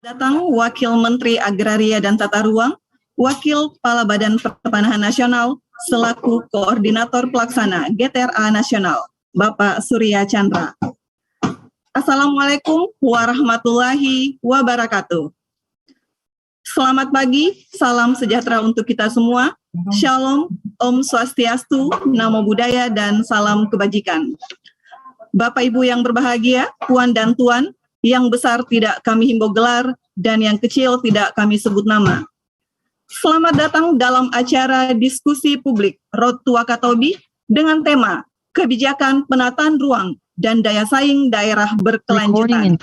Datang Wakil Menteri Agraria dan Tata Ruang, Wakil Kepala Badan Pertanahan Nasional, selaku Koordinator Pelaksana GTRA Nasional, Bapak Surya Chandra. Assalamualaikum warahmatullahi wabarakatuh. Selamat pagi, salam sejahtera untuk kita semua. Shalom, Om Swastiastu, Namo Buddhaya, dan salam kebajikan. Bapak Ibu yang berbahagia, Puan dan Tuan, yang besar tidak kami himbau gelar, dan yang kecil tidak kami sebut nama. Selamat datang dalam acara diskusi publik Road to Wakatobi dengan tema Kebijakan Penataan Ruang dan Daya Saing Daerah Berkelanjutan.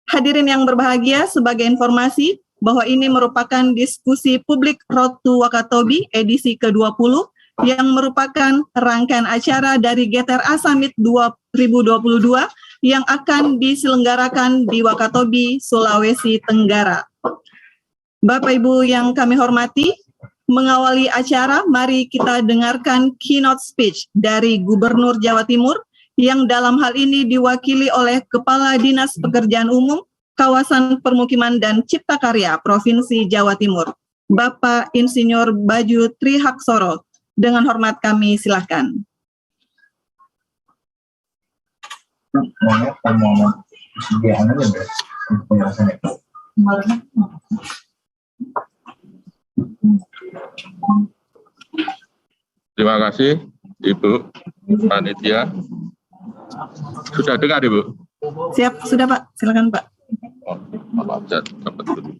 Hadirin yang berbahagia, sebagai informasi bahwa ini merupakan diskusi publik Road to Wakatobi edisi ke-20 yang merupakan rangkaian acara dari GTRA Summit 2022 yang akan diselenggarakan di Wakatobi, Sulawesi Tenggara. Bapak Ibu yang kami hormati, mengawali acara, mari kita dengarkan keynote speech dari Gubernur Jawa Timur yang dalam hal ini diwakili oleh Kepala Dinas Pekerjaan Umum, Kawasan Permukiman dan Cipta Karya Provinsi Jawa Timur, Bapak Insinyur Baju Trihaksoro. Dengan hormat kami silakan. Terima kasih, Ibu Panitia. Sudah dengar, Ibu? Siap, sudah Pak. Silakan Pak. Oh, maaf, saya dapat dulu.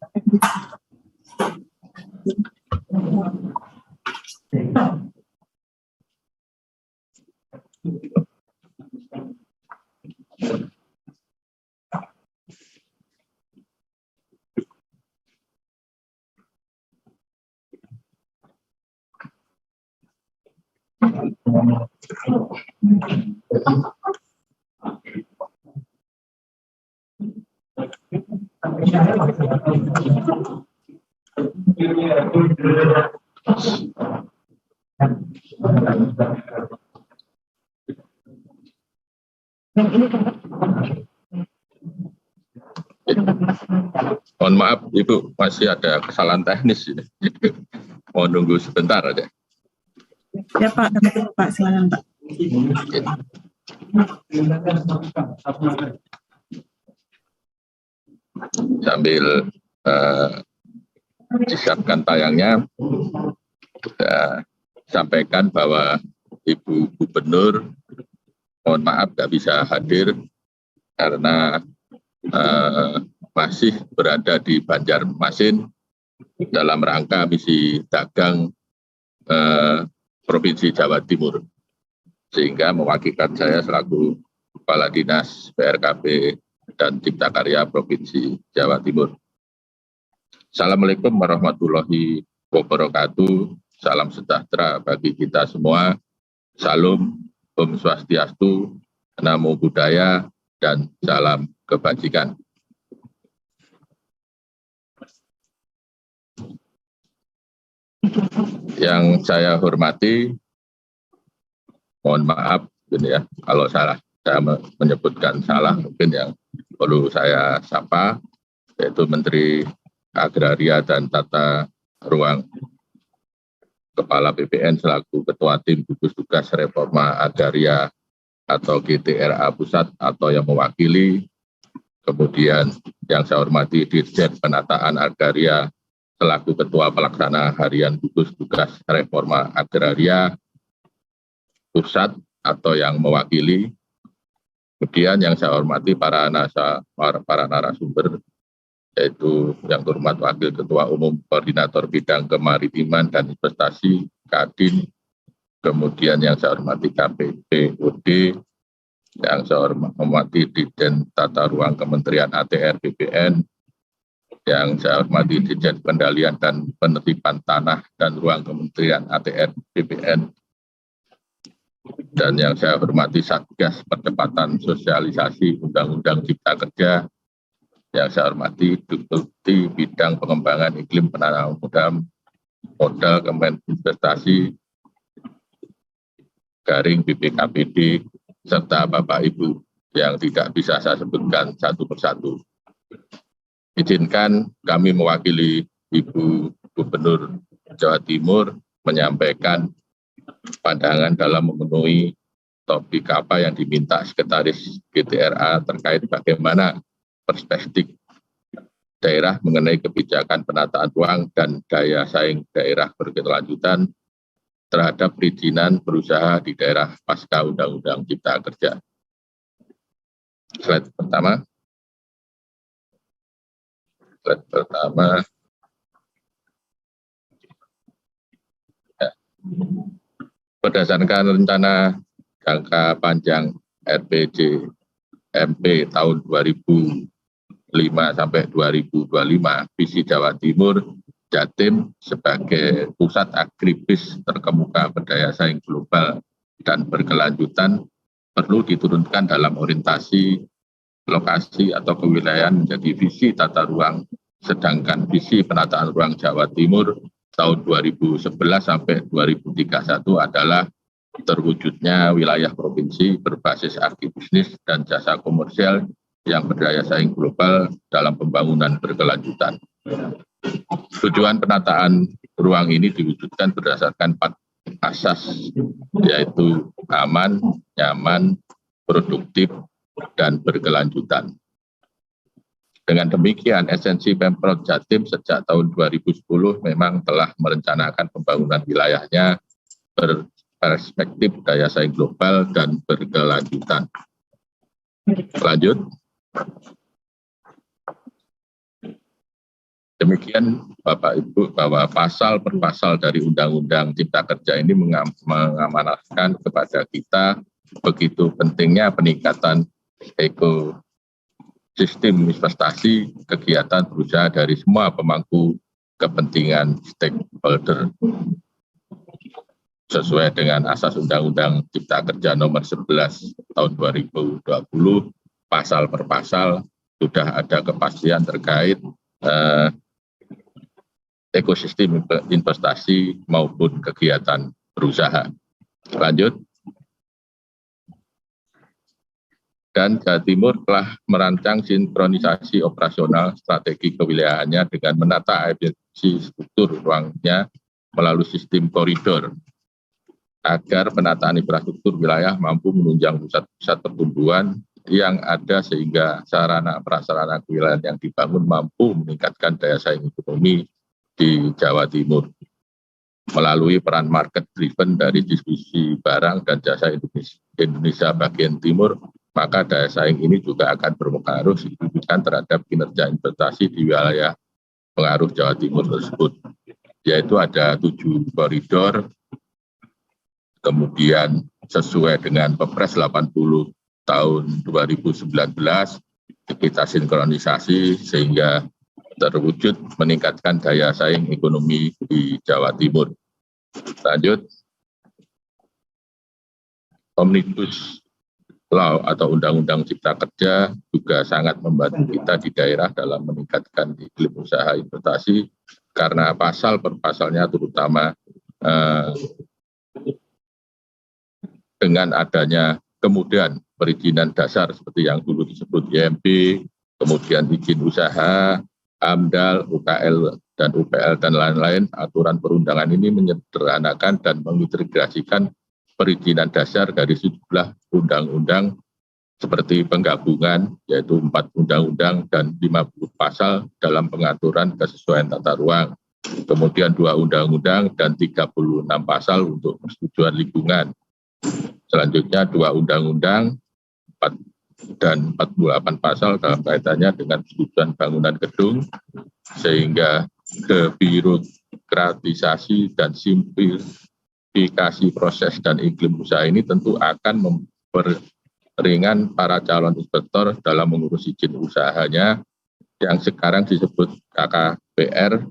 Mohon maaf, Ibu, masih ada kesalahan teknis ini. Mau nunggu sebentar aja. Ya Pak, Pak, silakan Pak. Sambil disiapkan tayangnya, saya sampaikan bahwa Ibu Gubernur, mohon maaf nggak bisa hadir karena masih berada di Banjarmasin dalam rangka misi dagang Provinsi Jawa Timur, sehingga mewakilkan saya selaku Kepala Dinas PRKP dan Cipta Karya Provinsi Jawa Timur. Assalamualaikum warahmatullahi wabarakatuh. Salam sejahtera bagi kita semua. Salam, Om Swastiastu, Namo Buddhaya, dan salam kebajikan. Yang saya hormati, mohon maaf mungkin ya kalau salah, saya menyebutkan salah, mungkin yang perlu saya sapa, yaitu Menteri Agraria dan Tata Ruang, Kepala BPN selaku Ketua Tim Gugus Tugas Reforma Agraria atau GTRA Pusat atau yang mewakili, kemudian yang saya hormati Dirjen Penataan Agraria selaku Ketua Pelaksana Harian Gugus Tugas Reforma Agraria Pusat atau yang mewakili, kemudian yang saya hormati para narasumber, yaitu yang terhormat Wakil Ketua Umum Koordinator Bidang Kemaritiman dan Investasi Kadin, kemudian yang saya hormati KPPOD, yang saya hormati Dirjen Tata Ruang Kementerian ATR BPN, yang saya hormati Dirjen Kendalian dan Penertiban Tanah dan Ruang Kementerian ATR BPN, dan yang saya hormati Satgas Percepatan Sosialisasi Undang-Undang Cipta Kerja, yang saya hormati Deputi Bidang Pengembangan Iklim Penanaman Modal Kementerian Investasi Garing BPKPD, serta Bapak Ibu yang tidak bisa saya sebutkan satu persatu. izinkan kami mewakili Ibu Gubernur Jawa Timur menyampaikan pandangan dalam memenuhi topik apa yang diminta Sekretaris GTRA terkait bagaimana perspektif daerah mengenai kebijakan penataan ruang dan daya saing daerah berkelanjutan terhadap perizinan berusaha di daerah pasca Undang-Undang Cipta Kerja. Slide pertama. Ya. Berdasarkan rencana jangka panjang RPJMP tahun 2005 sampai 2025, visi Jawa Timur, Jatim sebagai pusat agribis terkemuka berdaya saing global dan berkelanjutan perlu diturunkan dalam orientasi lokasi atau kewilayahan menjadi visi tata ruang, sedangkan visi penataan ruang Jawa Timur tahun 2011 sampai 2031 adalah terwujudnya wilayah provinsi berbasis agribisnis dan jasa komersial yang berdaya saing global dalam pembangunan berkelanjutan. Tujuan penataan ruang ini diwujudkan berdasarkan 4 asas, yaitu aman, nyaman, produktif, dan berkelanjutan. Dengan demikian, esensi Pemprov Jatim sejak tahun 2010 memang telah merencanakan pembangunan wilayahnya berperspektif daya saing global dan berkelanjutan. Lanjut. Demikian Bapak Ibu, bahwa pasal per pasal dari Undang-Undang Cipta Kerja ini mengamanatkan kepada kita begitu pentingnya peningkatan ekosistem investasi kegiatan berusaha dari semua pemangku kepentingan stakeholder sesuai dengan asas Undang-Undang Cipta Kerja nomor 11 tahun 2020, pasal per pasal sudah ada kepastian terkait ekosistem investasi maupun kegiatan berusaha. Lanjut. Dan Jawa Timur telah merancang sinkronisasi operasional strategi kewilayahannya dengan menata efisiensi struktur ruangnya melalui sistem koridor agar penataan infrastruktur wilayah mampu menunjang pusat-pusat pertumbuhan yang ada sehingga sarana prasarana kewilayahan yang dibangun mampu meningkatkan daya saing ekonomi di Jawa Timur melalui peran market driven dari distribusi barang dan jasa Indonesia bagian timur, maka daya saing ini juga akan berpengaruh signifikan terhadap kinerja investasi di wilayah pengaruh Jawa Timur tersebut, yaitu ada 7 koridor, kemudian sesuai dengan Perpres 80 tahun 2019 kita sinkronisasi sehingga terwujud meningkatkan daya saing ekonomi di Jawa Timur. Lanjut. Omnibus Law atau Undang-Undang Cipta Kerja juga sangat membantu kita di daerah dalam meningkatkan iklim usaha investasi karena pasal per pasalnya terutama dengan adanya kemudian perizinan dasar seperti yang dulu disebut IMB, kemudian izin usaha, AMDAL, UKL, dan UPL, dan lain-lain, aturan perundangan ini menyederhanakan dan mengintegrasikan perizinan dasar dari sejumlah undang-undang seperti penggabungan, yaitu 4 undang-undang dan 50 pasal dalam pengaturan kesesuaian tata ruang. Kemudian 2 undang-undang dan 36 pasal untuk persetujuan lingkungan. Selanjutnya 2 undang-undang dan 48 pasal dalam kaitannya dengan persetujuan bangunan gedung, sehingga kebirokratisasi dan simplifikasi proses dan iklim usaha ini tentu akan memperingan para calon inspektor dalam mengurus izin usahanya yang sekarang disebut KKPR,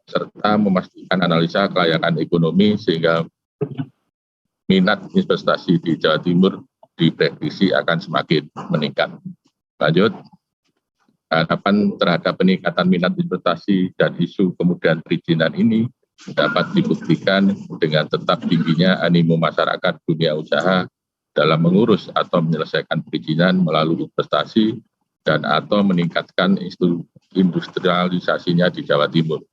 serta memastikan analisa kelayakan ekonomi sehingga minat investasi di Jawa Timur diprediksi akan semakin meningkat. Lanjut. Harapan terhadap peningkatan minat investasi dan isu kemudahan perizinan ini dapat dibuktikan dengan tetap tingginya animo masyarakat dunia usaha dalam mengurus atau menyelesaikan perizinan melalui investasi dan atau meningkatkan industrialisasinya di Jawa Timur.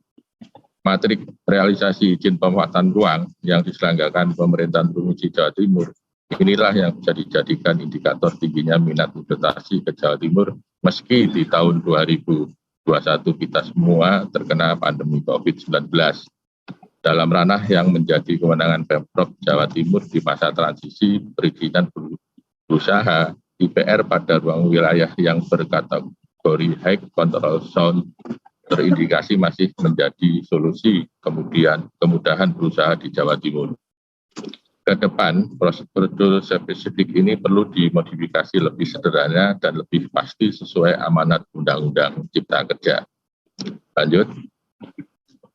Matrik realisasi izin pemanfaatan ruang yang diselenggarakan pemerintahan Provinsi Jawa Timur, inilah yang bisa dijadikan indikator tingginya minat investasi ke Jawa Timur meski di tahun 2021 kita semua terkena pandemi COVID-19. Dalam ranah yang menjadi kewenangan Pemprov Jawa Timur di masa transisi perizinan berusaha, IPR pada ruang wilayah yang berkategori high control zone terindikasi masih menjadi solusi kemudahan berusaha di Jawa Timur. Ke depan, prosedur spesifik ini perlu dimodifikasi lebih sederhana dan lebih pasti sesuai amanat Undang-Undang Cipta Kerja. Lanjut,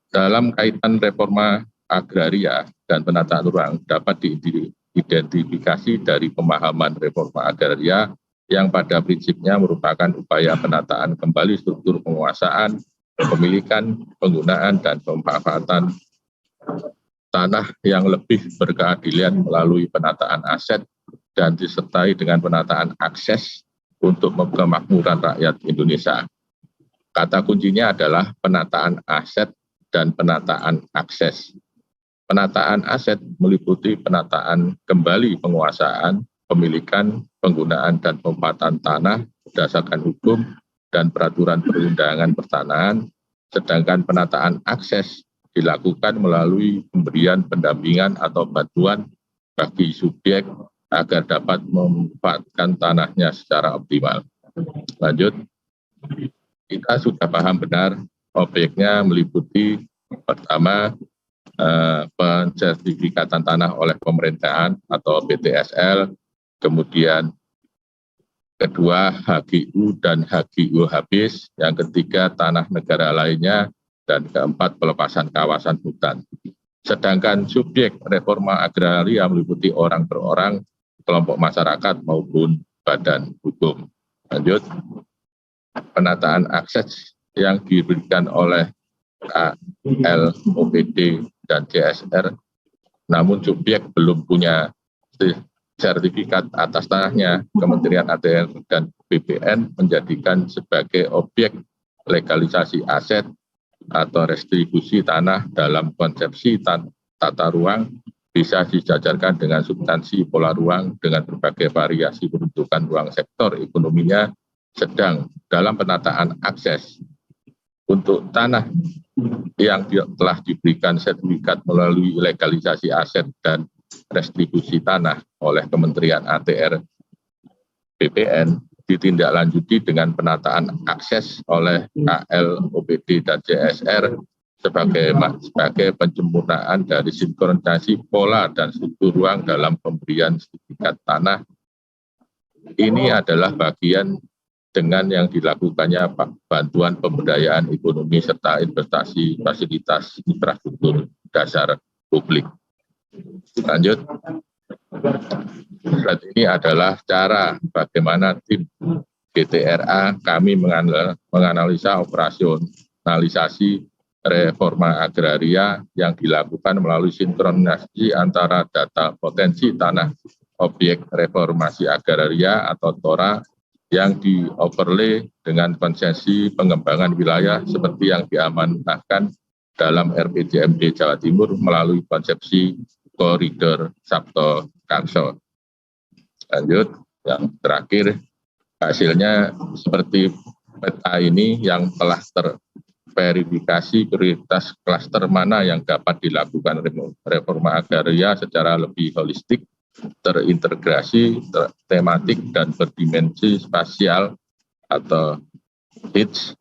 dalam kaitan reforma agraria dan penataan ruang dapat diidentifikasi dari pemahaman reforma agraria yang pada prinsipnya merupakan upaya penataan kembali struktur penguasaan, kepemilikan, penggunaan, dan pemanfaatan tanah yang lebih berkeadilan melalui penataan aset dan disertai dengan penataan akses untuk kemakmuran rakyat Indonesia. Kata kuncinya adalah penataan aset dan penataan akses. Penataan aset meliputi penataan kembali penguasaan, pemilikan, penggunaan, dan pemanfaatan tanah berdasarkan hukum dan peraturan perundangan pertanahan, sedangkan penataan akses dilakukan melalui pemberian pendampingan atau bantuan bagi subjek agar dapat memanfaatkan tanahnya secara optimal. Lanjut, kita sudah paham benar objeknya meliputi pertama pensertifikatan tanah oleh pemerintahan atau PTSL, kemudian kedua HGU dan HGU habis, yang ketiga tanah negara lainnya, dan keempat pelepasan kawasan hutan. Sedangkan subjek reforma agraria meliputi orang per orang, kelompok masyarakat maupun badan hukum. Lanjut, penataan akses yang diberikan oleh KL, OPD, dan CSR, namun subjek belum punya sertifikat atas tanahnya, Kementerian ATR dan BPN menjadikan sebagai objek legalisasi aset atau restribusi tanah dalam konsepsi tata ruang bisa dijajarkan dengan substansi pola ruang dengan berbagai variasi peruntukan ruang sektor ekonominya sedang dalam penataan akses untuk tanah yang telah diberikan sertifikat melalui legalisasi aset dan restribusi tanah oleh Kementerian ATR BPN ditindaklanjuti dengan penataan akses oleh KL, OPD, dan CSR sebagai penyempurnaan dari sinkronisasi pola dan struktur ruang dalam pemberian sertifikat tanah. Ini adalah bagian dengan yang dilakukannya bantuan pemberdayaan ekonomi serta investasi fasilitas infrastruktur dasar publik. Lanjut, slide ini adalah cara bagaimana tim GTRA kami menganalisa operasionalisasi reforma agraria yang dilakukan melalui sinkronisasi antara data potensi tanah objek reformasi agraria atau TORA yang dioverlay dengan konsesi pengembangan wilayah seperti yang diamanahkan dalam RPJMD Jawa Timur melalui konsepsi koridor Sabto Karso. Lanjut, yang terakhir hasilnya seperti peta ini yang telah terverifikasi prioritas klaster mana yang dapat dilakukan reforma agraria secara lebih holistik, terintegrasi, tematik, dan berdimensi spasial atau HITS.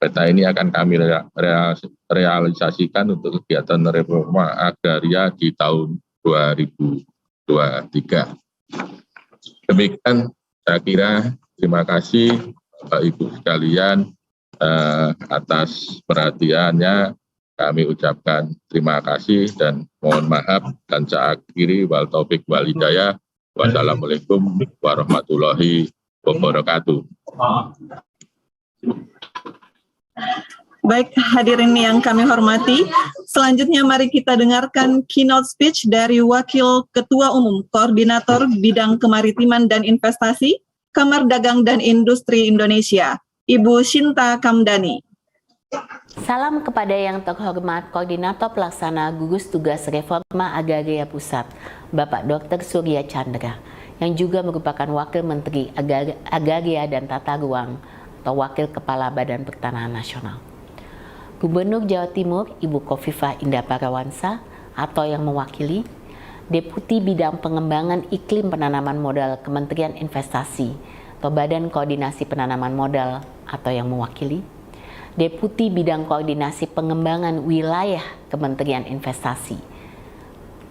Peta ini akan kami realisasikan untuk kegiatan reforma agraria di tahun 2023. Demikian saya kira, terima kasih Bapak Ibu sekalian atas perhatiannya. Kami ucapkan terima kasih dan mohon maaf, dan saya akhiri wal taufik wal hidayah. Wassalamualaikum warahmatullahi wabarakatuh. Baik, hadirin yang kami hormati, selanjutnya mari kita dengarkan keynote speech dari Wakil Ketua Umum Koordinator Bidang Kemaritiman dan Investasi Kamar Dagang dan Industri Indonesia, Ibu Shinta Kamdani. Salam kepada yang terhormat Koordinator Pelaksana Gugus Tugas Reforma Agraria Pusat, Bapak Dr. Surya Chandra, yang juga merupakan Wakil Menteri Agraria dan Tata Ruang atau Wakil Kepala Badan Pertanahan Nasional. Gubernur Jawa Timur, Ibu Khofifah Indar Parawansa, atau yang mewakili, Deputi Bidang Pengembangan Iklim Penanaman Modal Kementerian Investasi atau Badan Koordinasi Penanaman Modal atau yang mewakili, Deputi Bidang Koordinasi Pengembangan Wilayah Kementerian Investasi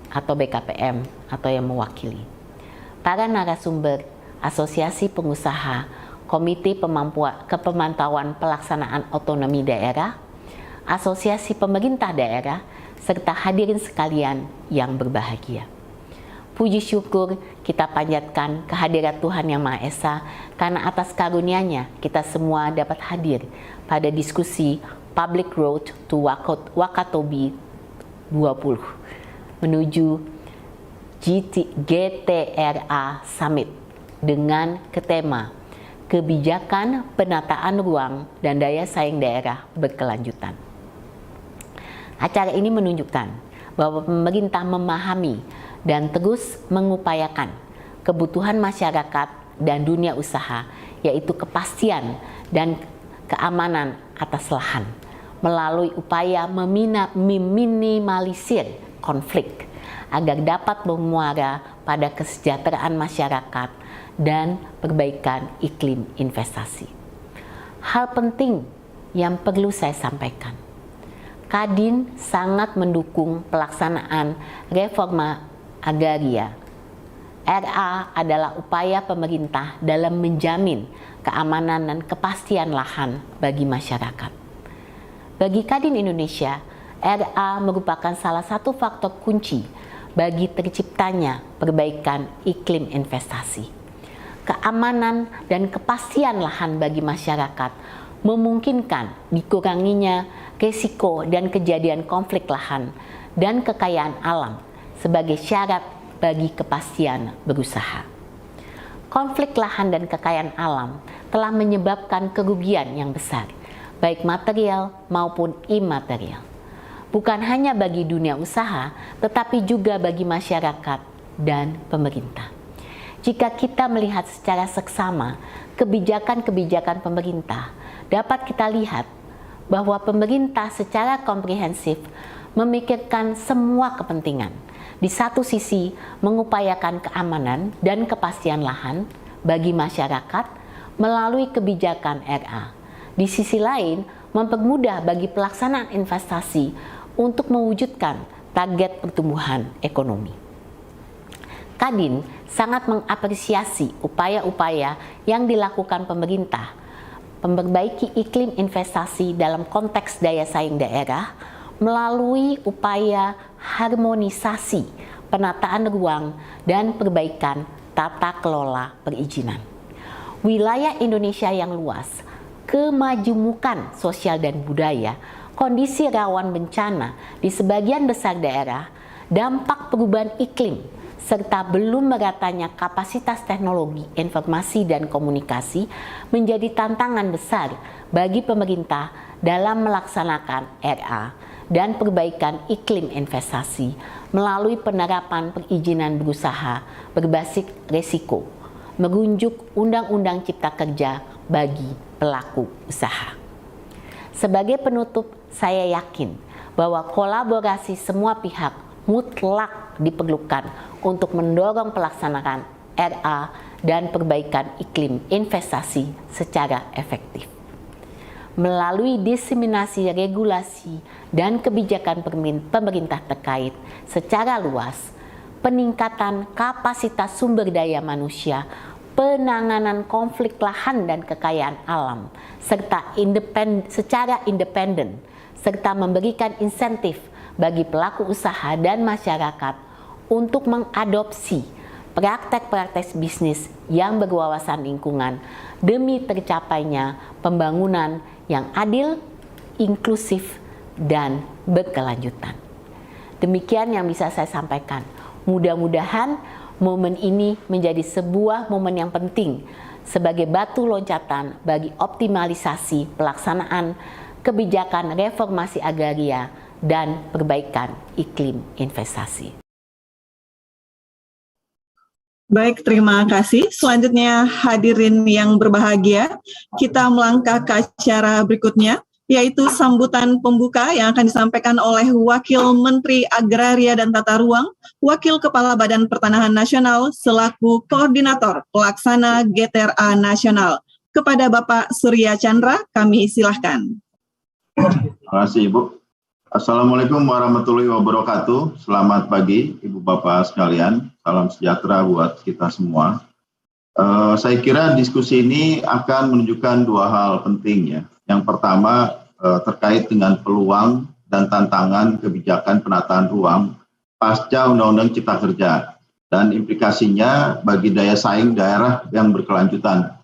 atau BKPM atau yang mewakili, para narasumber, Asosiasi Pengusaha, Komite Kepemantauan Pelaksanaan Otonomi Daerah, Asosiasi Pemerintah Daerah, serta hadirin sekalian yang berbahagia. Puji syukur kita panjatkan kehadirat Tuhan Yang Maha Esa karena atas karunia-Nya kita semua dapat hadir pada diskusi Public Road to Wakatobi 20 menuju GTRA Summit dengan tema Kebijakan Penataan Ruang dan Daya Saing Daerah Berkelanjutan. Acara ini menunjukkan bahwa pemerintah memahami dan terus mengupayakan kebutuhan masyarakat dan dunia usaha, yaitu kepastian dan keamanan atas lahan, melalui upaya meminimalisir konflik agar dapat bermuara pada kesejahteraan masyarakat dan perbaikan iklim investasi. Hal penting yang perlu saya sampaikan, Kadin sangat mendukung pelaksanaan reforma agraria. RA adalah upaya pemerintah dalam menjamin keamanan dan kepastian lahan bagi masyarakat. Bagi Kadin Indonesia, RA merupakan salah satu faktor kunci bagi terciptanya perbaikan iklim investasi. Keamanan dan kepastian lahan bagi masyarakat memungkinkan dikuranginya risiko dan kejadian konflik lahan dan kekayaan alam sebagai syarat bagi kepastian berusaha. Konflik lahan dan kekayaan alam telah menyebabkan kerugian yang besar, baik material maupun imaterial. Bukan hanya bagi dunia usaha, tetapi juga bagi masyarakat dan pemerintah. Jika kita melihat secara seksama kebijakan-kebijakan pemerintah, dapat kita lihat bahwa pemerintah secara komprehensif memikirkan semua kepentingan. Di satu sisi, mengupayakan keamanan dan kepastian lahan bagi masyarakat melalui kebijakan RA. Di sisi lain, mempermudah bagi pelaksanaan investasi untuk mewujudkan target pertumbuhan ekonomi. Kadin sangat mengapresiasi upaya-upaya yang dilakukan pemerintah memperbaiki iklim investasi dalam konteks daya saing daerah melalui upaya harmonisasi penataan ruang dan perbaikan tata kelola perizinan. Wilayah Indonesia yang luas, kemajumukan sosial dan budaya, kondisi rawan bencana di sebagian besar daerah, dampak perubahan iklim, serta belum meratanya kapasitas teknologi, informasi, dan komunikasi menjadi tantangan besar bagi pemerintah dalam melaksanakan RA dan perbaikan iklim investasi melalui penerapan perizinan berusaha berbasis risiko, merujuk Undang-Undang Cipta Kerja bagi pelaku usaha. Sebagai penutup, saya yakin bahwa kolaborasi semua pihak mutlak diperlukan untuk mendorong pelaksanaan RA dan perbaikan iklim investasi secara efektif. Melalui diseminasi regulasi dan kebijakan pemerintah terkait secara luas, peningkatan kapasitas sumber daya manusia, penanganan konflik lahan dan kekayaan alam, serta secara independen, serta memberikan insentif bagi pelaku usaha dan masyarakat untuk mengadopsi praktek-praktek bisnis yang berwawasan lingkungan demi tercapainya pembangunan yang adil, inklusif, dan berkelanjutan. Demikian yang bisa saya sampaikan. Mudah-mudahan momen ini menjadi sebuah momen yang penting sebagai batu loncatan bagi optimalisasi pelaksanaan kebijakan reformasi agraria dan perbaikan iklim investasi. Baik, terima kasih. Selanjutnya hadirin yang berbahagia, kita melangkah ke acara berikutnya, yaitu sambutan pembuka yang akan disampaikan oleh Wakil Menteri Agraria dan Tata Ruang, Wakil Kepala Badan Pertanahan Nasional, selaku Koordinator Pelaksana GTRA Nasional. Kepada Bapak Surya Chandra, kami silahkan. Terima kasih, Ibu. Assalamualaikum warahmatullahi wabarakatuh. Selamat pagi, Ibu Bapak sekalian. Salam sejahtera buat kita semua. Saya kira diskusi ini akan menunjukkan dua hal penting ya. Yang pertama terkait dengan peluang dan tantangan kebijakan penataan ruang pasca Undang-Undang Cipta Kerja dan implikasinya bagi daya saing daerah yang berkelanjutan.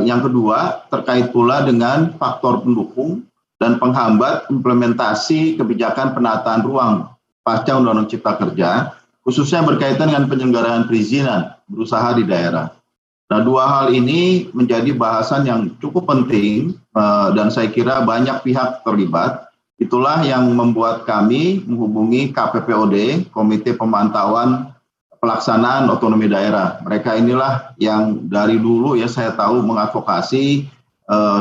Yang kedua terkait pula dengan faktor pendukung dan penghambat implementasi kebijakan penataan ruang pasca Undang-Undang Cipta Kerja, khususnya berkaitan dengan penyelenggaraan perizinan berusaha di daerah. Nah, dua hal ini menjadi bahasan yang cukup penting dan saya kira banyak pihak terlibat. Itulah yang membuat kami menghubungi KPPOD, Komite Pemantauan Pelaksanaan Otonomi Daerah. Mereka inilah yang dari dulu ya saya tahu mengadvokasi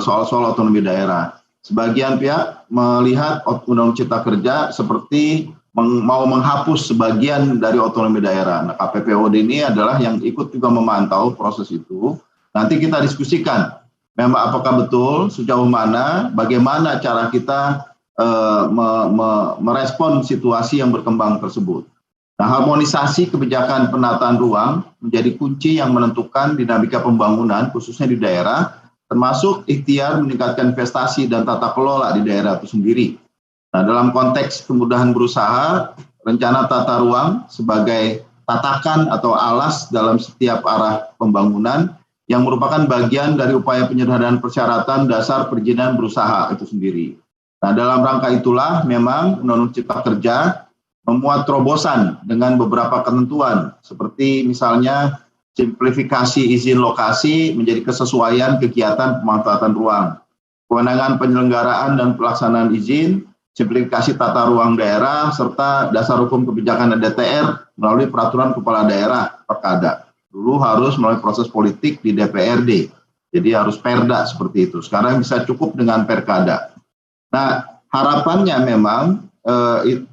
soal-soal otonomi daerah. Sebagian pihak melihat Undang-Undang Cipta Kerja seperti mau menghapus sebagian dari otonomi daerah. Nah, KPPOD ini adalah yang ikut juga memantau proses itu. Nanti kita diskusikan, memang apakah betul, sejauh mana, bagaimana cara kita merespon situasi yang berkembang tersebut. Nah, harmonisasi kebijakan penataan ruang menjadi kunci yang menentukan dinamika pembangunan, khususnya di daerah, termasuk ikhtiar meningkatkan investasi dan tata kelola di daerah itu sendiri. Nah, dalam konteks kemudahan berusaha, rencana tata ruang sebagai tatakan atau alas dalam setiap arah pembangunan yang merupakan bagian dari upaya penyederhanaan persyaratan dasar perizinan berusaha itu sendiri. Nah, dalam rangka itulah memang Undang-Undang Cipta Kerja memuat terobosan dengan beberapa ketentuan, seperti misalnya simplifikasi izin lokasi menjadi kesesuaian kegiatan pemanfaatan ruang, kewenangan penyelenggaraan dan pelaksanaan izin, simplifikasi tata ruang daerah, serta dasar hukum kebijakan DTR melalui peraturan kepala daerah Perkada. Dulu harus melalui proses politik di DPRD, jadi harus perda seperti itu. Sekarang bisa cukup dengan Perkada. Nah, harapannya memang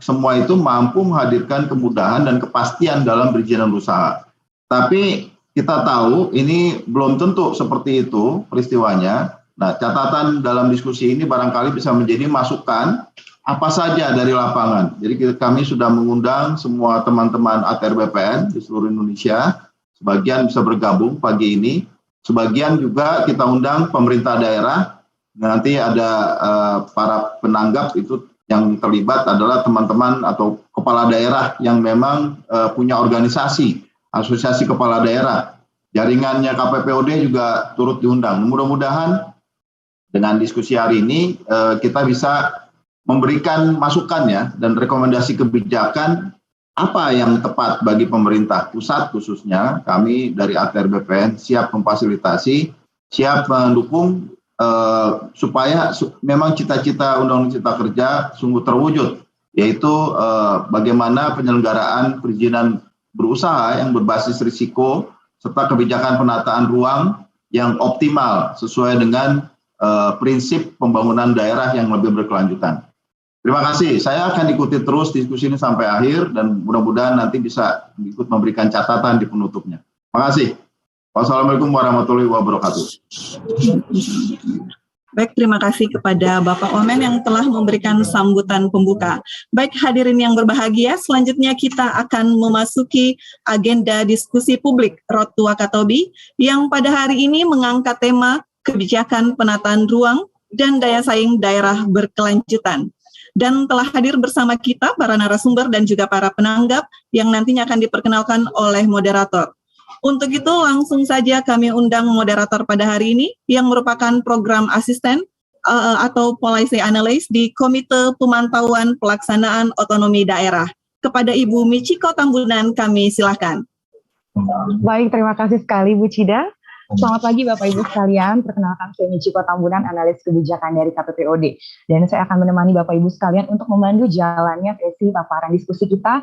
semua itu mampu menghadirkan kemudahan dan kepastian dalam perizinan usaha. Tapi kita tahu ini belum tentu seperti itu peristiwanya. Nah, catatan dalam diskusi ini barangkali bisa menjadi masukan apa saja dari lapangan. Jadi kami sudah mengundang semua teman-teman ATR BPN di seluruh Indonesia. Sebagian bisa bergabung pagi ini. Sebagian juga kita undang pemerintah daerah. Nanti ada para penanggap itu yang terlibat adalah teman-teman atau kepala daerah yang memang punya organisasi. Asosiasi Kepala Daerah, jaringannya KPPOD juga turut diundang. Mudah-mudahan dengan diskusi hari ini kita bisa memberikan masukan ya dan rekomendasi kebijakan apa yang tepat bagi pemerintah pusat khususnya. Kami dari ATR BPN siap memfasilitasi, siap mendukung supaya memang cita-cita Undang-Undang Cipta Kerja sungguh terwujud, yaitu bagaimana penyelenggaraan perizinan berusaha yang berbasis risiko serta kebijakan penataan ruang yang optimal sesuai dengan prinsip pembangunan daerah yang lebih berkelanjutan. Terima kasih. Saya akan ikuti terus diskusi ini sampai akhir dan mudah-mudahan nanti bisa ikut memberikan catatan di penutupnya. Terima kasih. Wassalamualaikum warahmatullahi wabarakatuh. Baik, terima kasih kepada Bapak Omen yang telah memberikan sambutan pembuka. Baik, hadirin yang berbahagia, selanjutnya kita akan memasuki agenda diskusi publik Road to Wakatobi yang pada hari ini mengangkat tema kebijakan penataan ruang dan daya saing daerah berkelanjutan. Dan telah hadir bersama kita para narasumber dan juga para penanggap yang nantinya akan diperkenalkan oleh moderator. Untuk itu langsung saja kami undang moderator pada hari ini yang merupakan program asisten atau policy analyst di Komite Pemantauan Pelaksanaan Otonomi Daerah. Kepada Ibu Michiko Tambunan kami silakan. Baik, terima kasih sekali Bu Cida. Selamat pagi Bapak Ibu sekalian, perkenalkan saya Michiko Tambunan, analis kebijakan dari KPPOD. Dan saya akan menemani Bapak Ibu sekalian untuk memandu jalannya sesi paparan diskusi kita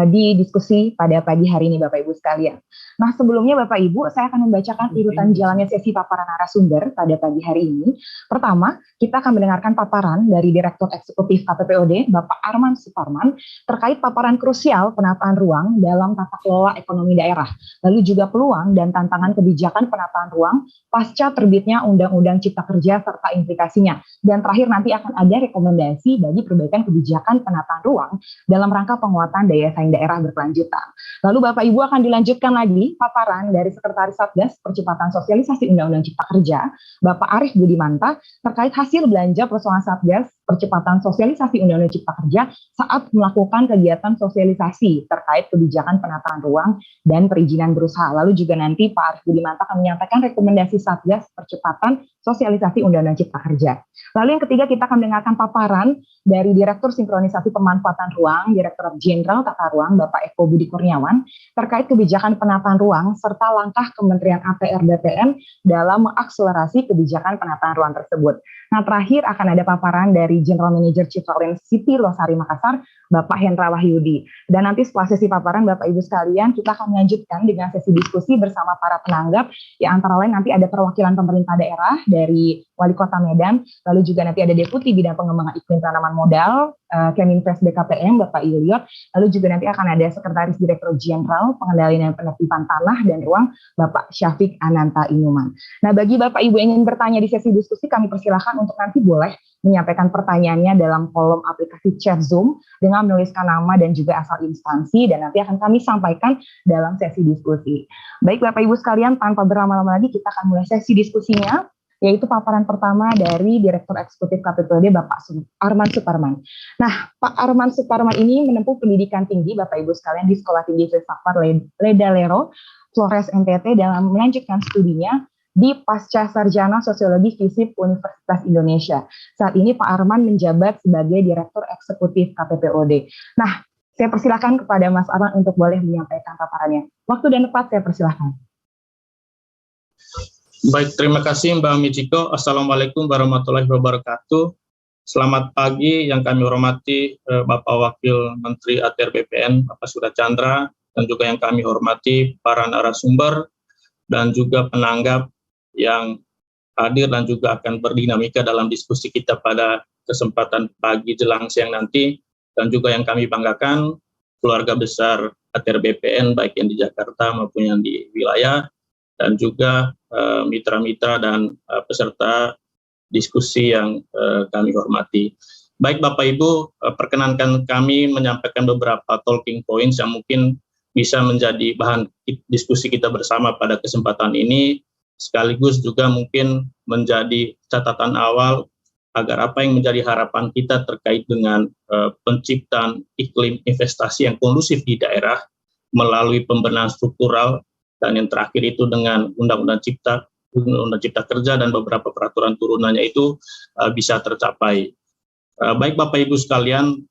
di diskusi pada pagi hari ini Bapak Ibu sekalian. Nah sebelumnya Bapak Ibu, saya akan membacakan urutan jalannya sesi paparan narasumber pada pagi hari ini. Pertama, kita akan mendengarkan paparan dari Direktur Eksekutif KPPOD, Bapak Arman Suparman, terkait paparan krusial penataan ruang dalam tata kelola ekonomi daerah, lalu juga peluang dan tantangan kebijakan penataan ruang pasca terbitnya Undang-Undang Cipta Kerja serta implikasinya. Dan terakhir nanti akan ada rekomendasi bagi perbaikan kebijakan penataan ruang dalam rangka penguatan daya saing daerah berkelanjutan. Lalu Bapak Ibu akan dilanjutkan lagi paparan dari Sekretaris Satgas Percepatan Sosialisasi Undang-Undang Cipta Kerja, Bapak Arief Budimanta, terkait hasil belanja personal Satgas Percepatan Sosialisasi Undang-Undang Cipta Kerja saat melakukan kegiatan sosialisasi terkait kebijakan penataan ruang dan perizinan berusaha. Lalu juga nanti Pak Arief Budimanta akan menyampaikan rekomendasi Satgas Percepatan Sosialisasi Undang-Undang Cipta Kerja. Lalu yang ketiga kita akan mendengarkan paparan dari Direktur Sinkronisasi Pemanfaatan Ruang, Direktorat Jenderal Tata Ruang, Bapak Eko Budi Kurniawan, terkait kebijakan penataan ruang serta langkah Kementerian APR BPN dalam mengakselerasi kebijakan penataan ruang tersebut. Nah terakhir akan ada paparan dari General Manager Citralink City Losari Makassar, Bapak Hendra Wahyudi. Dan nanti setelah sesi paparan Bapak Ibu sekalian, kita akan melanjutkan dengan sesi diskusi bersama para penanggap, yang antara lain nanti ada perwakilan pemerintah daerah dari Wali Kota Medan, lalu juga nanti ada Deputi Bidang Pengembangan Iklim Tanaman Modal, Keminvest BKPM, Bapak Ilyot, lalu juga nanti akan ada Sekretaris Direktur Jenderal Pengendalian dan Penertiban Tanah dan Ruang, Bapak Syafiq Ananta Inuman. Nah bagi Bapak Ibu yang ingin bertanya di sesi diskusi, kami persilahkan untuk nanti boleh menyampaikan pertanyaannya dalam kolom aplikasi chat Zoom dengan menuliskan nama dan juga asal instansi, dan nanti akan kami sampaikan dalam sesi diskusi. Baik Bapak Ibu sekalian, tanpa berlama-lama lagi kita akan mulai sesi diskusinya, yaitu paparan pertama dari Direktur Eksekutif KPPOD Bapak Arman Suparman. Nah, Pak Arman Suparman ini menempuh pendidikan tinggi Bapak Ibu sekalian di Sekolah Tinggi Filsafat Ledalero, Flores NTT, dalam melanjutkan studinya di Pasca Sarjana Sosiologi FISIP Universitas Indonesia. Saat ini Pak Arman menjabat sebagai Direktur Eksekutif KPPOD. Nah, saya persilakan kepada Mas Arman untuk boleh menyampaikan paparannya. Waktu dan tempat saya persilakan. Baik, terima kasih Mbak Michiko. Assalamualaikum warahmatullahi wabarakatuh. Selamat pagi yang kami hormati Bapak Wakil Menteri ATR BPN, Bapak Surya Chandra, dan juga yang kami hormati para narasumber dan juga penanggap yang hadir dan juga akan berdinamika dalam diskusi kita pada kesempatan pagi jelang siang nanti, dan juga yang kami banggakan keluarga besar ATR BPN baik yang di Jakarta maupun yang di wilayah, dan juga mitra-mitra dan peserta diskusi yang kami hormati. Baik Bapak Ibu, perkenankan kami menyampaikan beberapa talking points yang mungkin bisa menjadi bahan diskusi kita bersama pada kesempatan ini, sekaligus juga mungkin menjadi catatan awal agar apa yang menjadi harapan kita terkait dengan penciptaan iklim investasi yang kondusif di daerah melalui pembenahan struktural, dan yang terakhir itu dengan Undang-Undang Cipta Kerja dan beberapa peraturan turunannya itu bisa tercapai. Baik Bapak Ibu sekalian,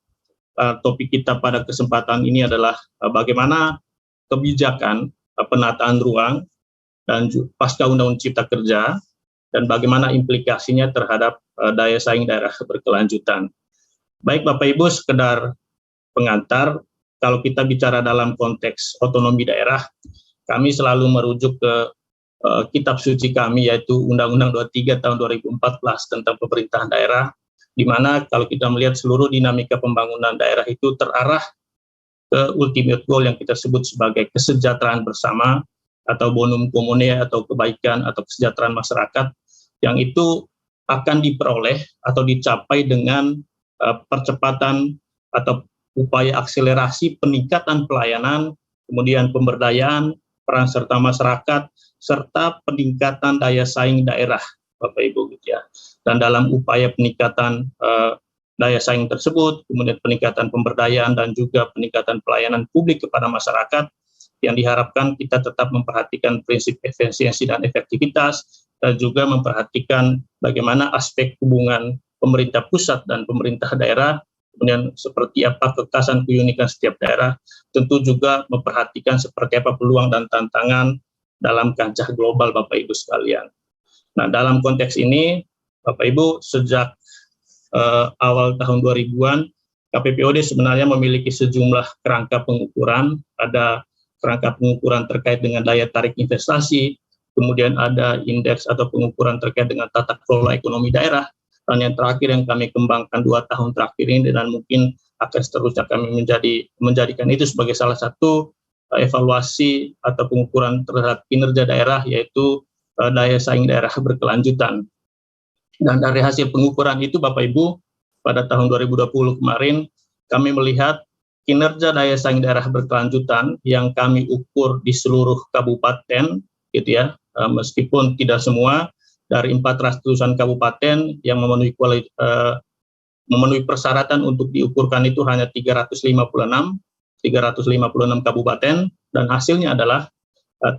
topik kita pada kesempatan ini adalah bagaimana kebijakan penataan ruang dan pasca Undang-Undang Cipta Kerja dan bagaimana implikasinya terhadap daya saing daerah berkelanjutan. Baik Bapak Ibu, sekedar pengantar, kalau kita bicara dalam konteks otonomi daerah, kami selalu merujuk ke kitab suci kami, yaitu Undang-Undang 23 tahun 2014 tentang pemerintahan daerah, di mana kalau kita melihat seluruh dinamika pembangunan daerah itu terarah ke ultimate goal yang kita sebut sebagai kesejahteraan bersama atau bonum commune atau kebaikan atau kesejahteraan masyarakat, yang itu akan diperoleh atau dicapai dengan percepatan atau upaya akselerasi peningkatan pelayanan, kemudian pemberdayaan, peran serta masyarakat, serta peningkatan daya saing daerah, Bapak Ibu, gitu ya. Dan dalam upaya peningkatan daya saing tersebut, kemudian peningkatan pemberdayaan dan juga peningkatan pelayanan publik kepada masyarakat, yang diharapkan kita tetap memperhatikan prinsip efisiensi dan efektivitas, dan juga memperhatikan bagaimana aspek hubungan pemerintah pusat dan pemerintah daerah, kemudian seperti apa kekhasan keunikan setiap daerah, tentu juga memperhatikan seperti apa peluang dan tantangan dalam kancah global, Bapak Ibu sekalian. Nah, dalam konteks ini, Bapak Ibu, sejak awal tahun 2000-an, KPPOD sebenarnya memiliki sejumlah kerangka pengukuran. Ada kerangka pengukuran terkait dengan daya tarik investasi, kemudian ada indeks atau pengukuran terkait dengan tata kelola ekonomi daerah, dan yang terakhir yang kami kembangkan 2 tahun terakhir ini, dan mungkin akan seterusnya kami menjadikan itu sebagai salah satu evaluasi atau pengukuran terhadap kinerja daerah, yaitu daya saing daerah berkelanjutan. Dan dari hasil pengukuran itu, Bapak Ibu, pada tahun 2020 kemarin, kami melihat kinerja daya saing daerah berkelanjutan yang kami ukur di seluruh kabupaten, gitu ya, meskipun tidak semua, dari 400-an kabupaten yang memenuhi persyaratan untuk diukurkan itu hanya 356 kabupaten, dan hasilnya adalah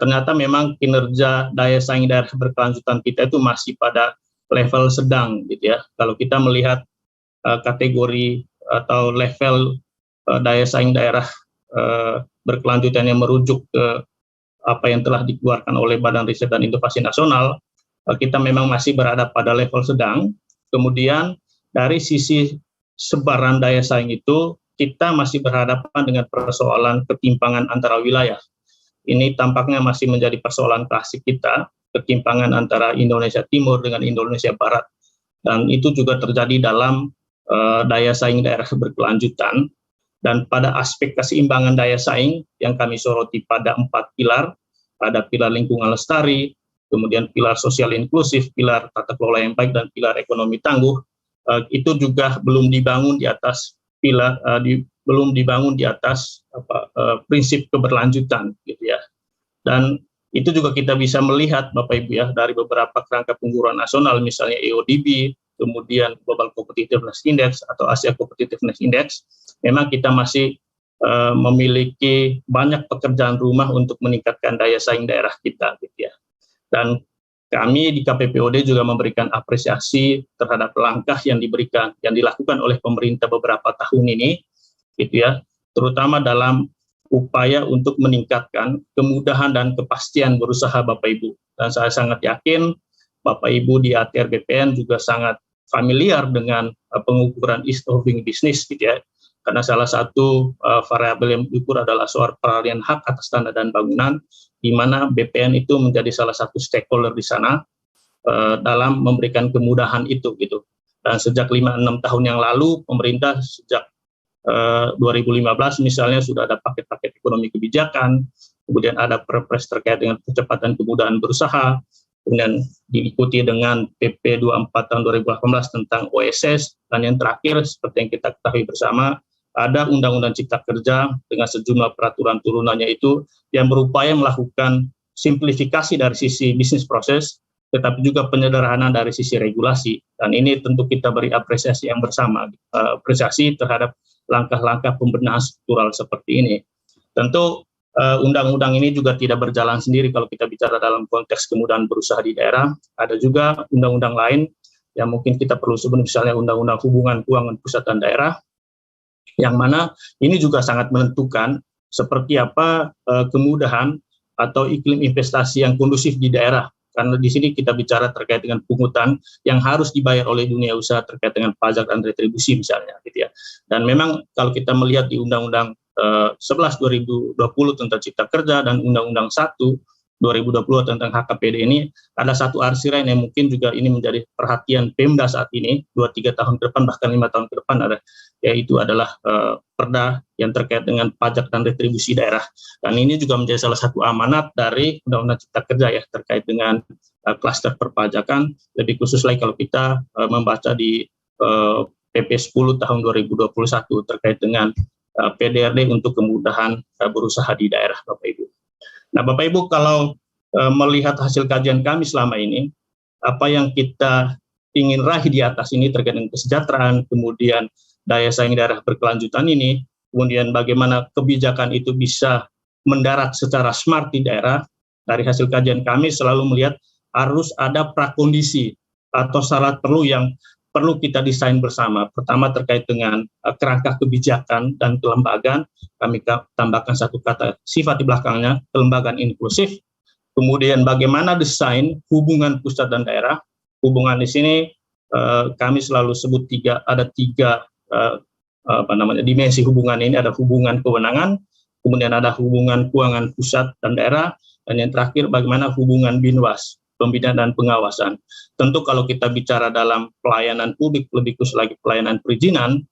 ternyata memang kinerja daya saing daerah berkelanjutan kita itu masih pada level sedang, gitu ya. Kalau kita melihat kategori atau level daya saing daerah berkelanjutan yang merujuk ke apa yang telah dikeluarkan oleh Badan Riset dan Inovasi Nasional, kita memang masih berada pada level sedang. Kemudian dari sisi sebaran daya saing itu, kita masih berhadapan dengan persoalan ketimpangan antara wilayah. Ini tampaknya masih menjadi persoalan klasik kita, ketimpangan antara Indonesia Timur dengan Indonesia Barat. Dan itu juga terjadi dalam daya saing daerah berkelanjutan. Dan pada aspek keseimbangan daya saing yang kami soroti pada 4 pilar, ada pilar lingkungan lestari, kemudian pilar sosial inklusif, pilar tata kelola yang baik, dan pilar ekonomi tangguh, itu juga belum dibangun di atas prinsip keberlanjutan, gitu ya. Dan itu juga kita bisa melihat, Bapak Ibu ya, dari beberapa kerangka pengukuran nasional, misalnya EODB, kemudian Global Competitiveness Index atau Asia Competitiveness Index, memang kita masih memiliki banyak pekerjaan rumah untuk meningkatkan daya saing daerah kita, gitu ya. Dan kami di KPPOD juga memberikan apresiasi terhadap langkah yang dilakukan oleh pemerintah beberapa tahun ini, gitu ya, terutama dalam upaya untuk meningkatkan kemudahan dan kepastian berusaha, Bapak Ibu. Dan saya sangat yakin Bapak Ibu di ATR BPN juga sangat familiar dengan pengukuran ease of doing business, gitu ya. Karena salah satu variabel yang diukur adalah soal peralihan hak atas tanah dan bangunan, di mana BPN itu menjadi salah satu stakeholder di sana dalam memberikan kemudahan itu, gitu. Dan sejak 5-6 tahun yang lalu, pemerintah sejak 2015 misalnya sudah ada paket-paket ekonomi kebijakan, kemudian ada perpres terkait dengan percepatan kemudahan berusaha, kemudian diikuti dengan PP 24 tahun 2018 tentang OSS, dan yang terakhir seperti yang kita ketahui bersama, ada Undang-Undang Cipta Kerja dengan sejumlah peraturan turunannya itu yang berupaya melakukan simplifikasi dari sisi bisnis proses, tetapi juga penyederhanaan dari sisi regulasi. Dan ini tentu kita beri apresiasi yang bersama, apresiasi terhadap langkah-langkah pembenahan struktural seperti ini. Tentu undang-undang ini juga tidak berjalan sendiri kalau kita bicara dalam konteks kemudahan berusaha di daerah. Ada juga undang-undang lain yang mungkin kita perlu sebut, misalnya Undang-Undang Hubungan Keuangan Pusat dan Daerah, yang mana ini juga sangat menentukan seperti apa kemudahan atau iklim investasi yang kondusif di daerah. Karena di sini kita bicara terkait dengan pungutan yang harus dibayar oleh dunia usaha terkait dengan pajak dan retribusi misalnya, gitu ya. Dan memang kalau kita melihat di Undang-Undang 11 2020 tentang Cipta Kerja dan Undang-Undang 1 2020 tentang HKPD ini, ada satu arsiran yang mungkin juga ini menjadi perhatian Pemda saat ini, 2-3 tahun ke depan, bahkan 5 tahun ke depan, yaitu adalah perda yang terkait dengan pajak dan retribusi daerah. Dan ini juga menjadi salah satu amanat dari Undang-Undang Cipta Kerja ya, terkait dengan klaster perpajakan, lebih khusus lagi kalau kita membaca di PP 10 tahun 2021 terkait dengan PDRD untuk kemudahan berusaha di daerah, Bapak Ibu. Nah, Bapak Ibu, kalau melihat hasil kajian kami selama ini, apa yang kita ingin raih di atas ini terkait dengan kesejahteraan, kemudian daya saing daerah berkelanjutan ini, kemudian bagaimana kebijakan itu bisa mendarat secara smart di daerah. Dari hasil kajian kami selalu melihat harus ada prakondisi atau syarat yang perlu kita desain bersama. Pertama terkait dengan kerangka kebijakan dan kelembagaan, kami tambahkan satu kata sifat di belakangnya, kelembagaan inklusif. kemudian bagaimana desain hubungan pusat dan daerah. Hubungan di sini kami selalu sebut ada tiga dimensi hubungan ini. Ada hubungan kewenangan, kemudian ada hubungan keuangan pusat dan daerah, dan yang terakhir bagaimana hubungan binwas, pembinaan dan pengawasan. Tentu kalau kita bicara dalam pelayanan publik, lebih khusus lagi pelayanan perizinan,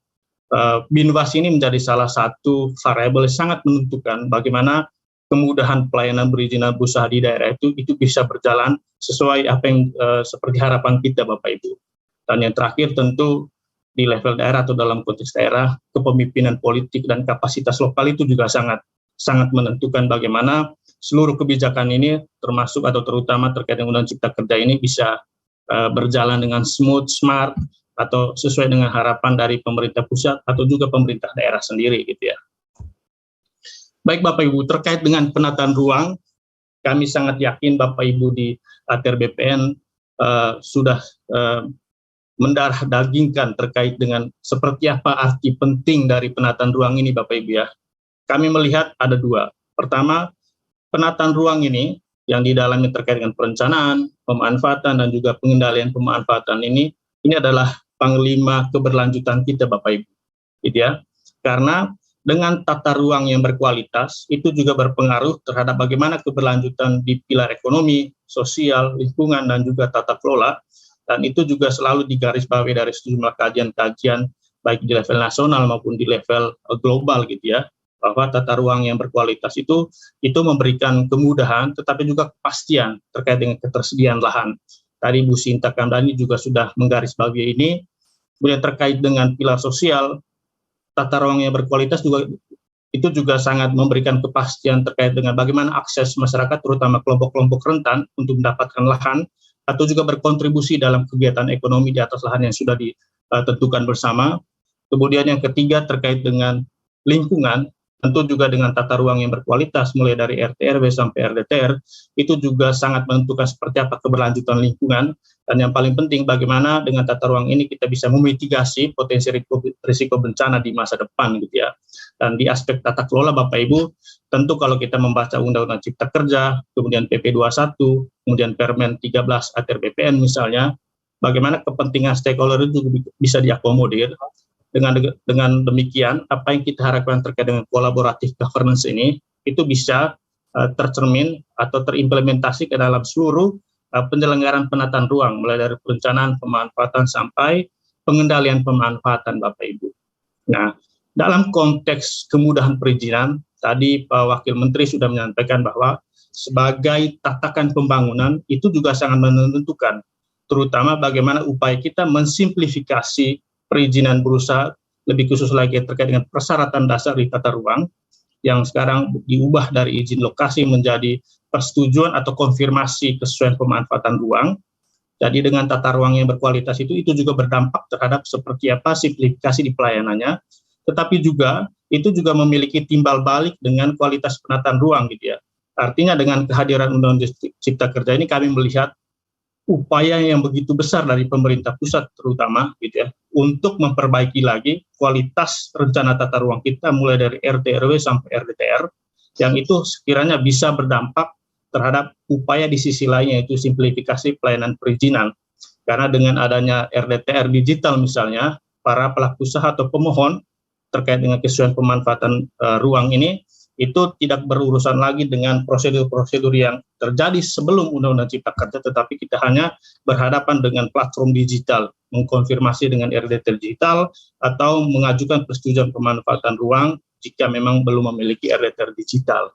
binwas ini menjadi salah satu variabel yang sangat menentukan bagaimana kemudahan pelayanan perizinan berusaha di daerah itu bisa berjalan sesuai apa yang seperti harapan kita Bapak Ibu. Dan yang terakhir tentu di level daerah atau dalam konteks daerah, kepemimpinan politik dan kapasitas lokal itu juga sangat menentukan bagaimana seluruh kebijakan ini termasuk atau terutama terkait dengan Undang Cipta Kerja ini bisa berjalan dengan smooth, smart, atau sesuai dengan harapan dari pemerintah pusat atau juga pemerintah daerah sendiri gitu ya. Baik Bapak Ibu, terkait dengan penataan ruang, kami sangat yakin Bapak Ibu di ATR BPN sudah mendarah dagingkan terkait dengan seperti apa arti penting dari penataan ruang ini Bapak Ibu ya. Kami melihat ada dua. Pertama, penataan ruang ini yang di dalamnya terkait dengan perencanaan, pemanfaatan dan juga pengendalian pemanfaatan ini adalah panglima keberlanjutan kita Bapak Ibu. Gitu ya. Karena dengan tata ruang yang berkualitas itu juga berpengaruh terhadap bagaimana keberlanjutan di pilar ekonomi, sosial, lingkungan dan juga tata kelola. Dan itu juga selalu digarisbawahi dari sejumlah kajian-kajian baik di level nasional maupun di level global gitu ya, bahwa tata ruang yang berkualitas itu memberikan kemudahan tetapi juga kepastian terkait dengan ketersediaan lahan. Tadi Bu Sinta Kamdani juga sudah menggarisbawahi ini. Kemudian terkait dengan pilar sosial, tata ruang yang berkualitas juga sangat memberikan kepastian terkait dengan bagaimana akses masyarakat terutama kelompok-kelompok rentan untuk mendapatkan lahan atau juga berkontribusi dalam kegiatan ekonomi di atas lahan yang sudah ditentukan bersama. Kemudian yang ketiga terkait dengan lingkungan, tentu juga dengan tata ruang yang berkualitas mulai dari RT/RW sampai RDTR, itu juga sangat menentukan seperti apa keberlanjutan lingkungan. Dan yang paling penting bagaimana dengan tata ruang ini kita bisa memitigasi potensi risiko bencana di masa depan gitu ya. Dan di aspek tata kelola Bapak Ibu, tentu kalau kita membaca Undang-Undang Cipta Kerja, kemudian PP 21, kemudian Permen 13 ATR BPN misalnya, bagaimana kepentingan stakeholder itu bisa diakomodir. Dengan demikian, apa yang kita harapkan terkait dengan kolaboratif governance ini, itu bisa tercermin atau terimplementasi ke dalam seluruh penyelenggaraan penataan ruang, mulai dari perencanaan, pemanfaatan, sampai pengendalian pemanfaatan Bapak Ibu. Nah, dalam konteks kemudahan perizinan, tadi Pak Wakil Menteri sudah menyampaikan bahwa sebagai tatakan pembangunan itu juga sangat menentukan, terutama bagaimana upaya kita mensimplifikasi perizinan berusaha, lebih khusus lagi terkait dengan persyaratan dasar di tata ruang, yang sekarang diubah dari izin lokasi menjadi persetujuan atau konfirmasi kesesuaian pemanfaatan ruang. Jadi dengan tata ruang yang berkualitas itu juga berdampak terhadap seperti apa simplifikasi di pelayanannya, tetapi juga itu juga memiliki timbal balik dengan kualitas penataan ruang gitu ya. Artinya dengan kehadiran Undang-Undang Cipta Kerja ini kami melihat upaya yang begitu besar dari pemerintah pusat terutama gitu ya, untuk memperbaiki lagi kualitas rencana tata ruang kita mulai dari RT/RW sampai RDTR, yang itu sekiranya bisa berdampak terhadap upaya di sisi lainnya yaitu simplifikasi pelayanan perizinan. Karena dengan adanya RDTR digital misalnya, para pelaku usaha atau pemohon terkait dengan kesesuaian pemanfaatan ruang ini itu tidak berurusan lagi dengan prosedur-prosedur yang terjadi sebelum Undang-Undang Cipta Kerja, tetapi kita hanya berhadapan dengan platform digital, mengkonfirmasi dengan RDTR digital, atau mengajukan persetujuan pemanfaatan ruang jika memang belum memiliki RDTR digital.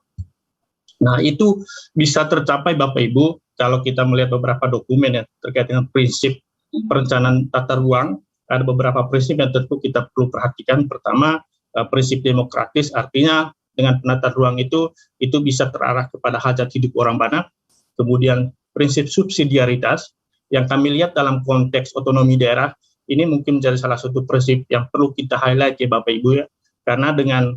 Nah, itu bisa tercapai Bapak Ibu kalau kita melihat beberapa dokumen yang terkait dengan prinsip perencanaan tata ruang. Ada beberapa prinsip yang tentu kita perlu perhatikan. Pertama, prinsip demokratis, artinya dengan penataan ruang itu bisa terarah kepada hajat hidup orang banyak. Kemudian prinsip subsidiaritas yang kami lihat dalam konteks otonomi daerah ini mungkin menjadi salah satu prinsip yang perlu kita highlight ya Bapak Ibu ya, karena dengan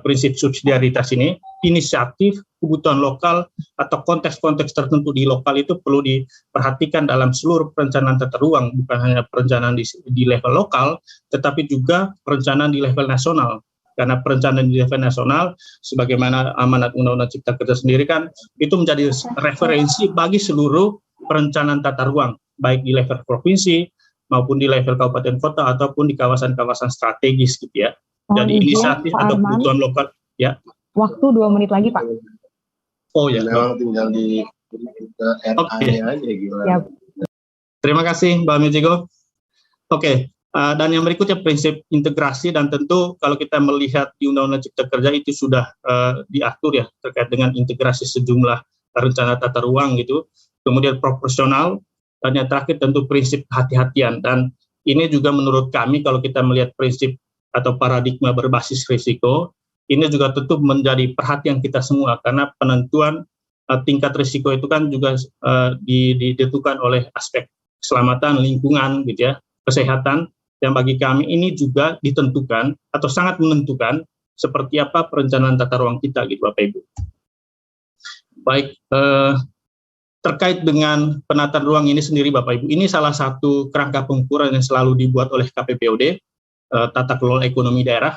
prinsip subsidiaritas ini inisiatif kebutuhan lokal atau konteks-konteks tertentu di lokal itu perlu diperhatikan dalam seluruh perencanaan tata ruang, bukan hanya perencanaan di level lokal tetapi juga perencanaan di level nasional. karena perencanaan di level nasional sebagaimana amanat Undang-Undang Cipta Kerja sendiri kan itu menjadi referensi bagi seluruh perencanaan tata ruang baik di level provinsi maupun di level kabupaten kota ataupun di kawasan-kawasan strategis gitu ya. Jadi inisiatif atau kebutuhan lokal ya. Waktu 2 menit lagi Pak. Oh ya. Memang tinggal di RA-nya aja gimana. Ya. Terima kasih Mbak Mijiko. Oke. Dan yang berikutnya prinsip integrasi, dan tentu kalau kita melihat di Undang-Undang Cipta Kerja itu sudah diatur ya terkait dengan integrasi sejumlah rencana tata ruang gitu. Kemudian proporsional, dan yang terakhir tentu prinsip kehati-hatian. Dan ini juga menurut kami kalau kita melihat prinsip atau paradigma berbasis risiko, ini juga tentu menjadi perhatian kita semua karena penentuan tingkat risiko itu kan juga ditentukan oleh aspek keselamatan lingkungan gitu ya, kesehatan. Yang bagi kami ini juga ditentukan atau sangat menentukan seperti apa perencanaan tata ruang kita gitu Bapak Ibu. Baik, terkait dengan penataan ruang ini sendiri Bapak Ibu, ini salah satu kerangka pengukuran yang selalu dibuat oleh KPPOD, tata kelola ekonomi daerah.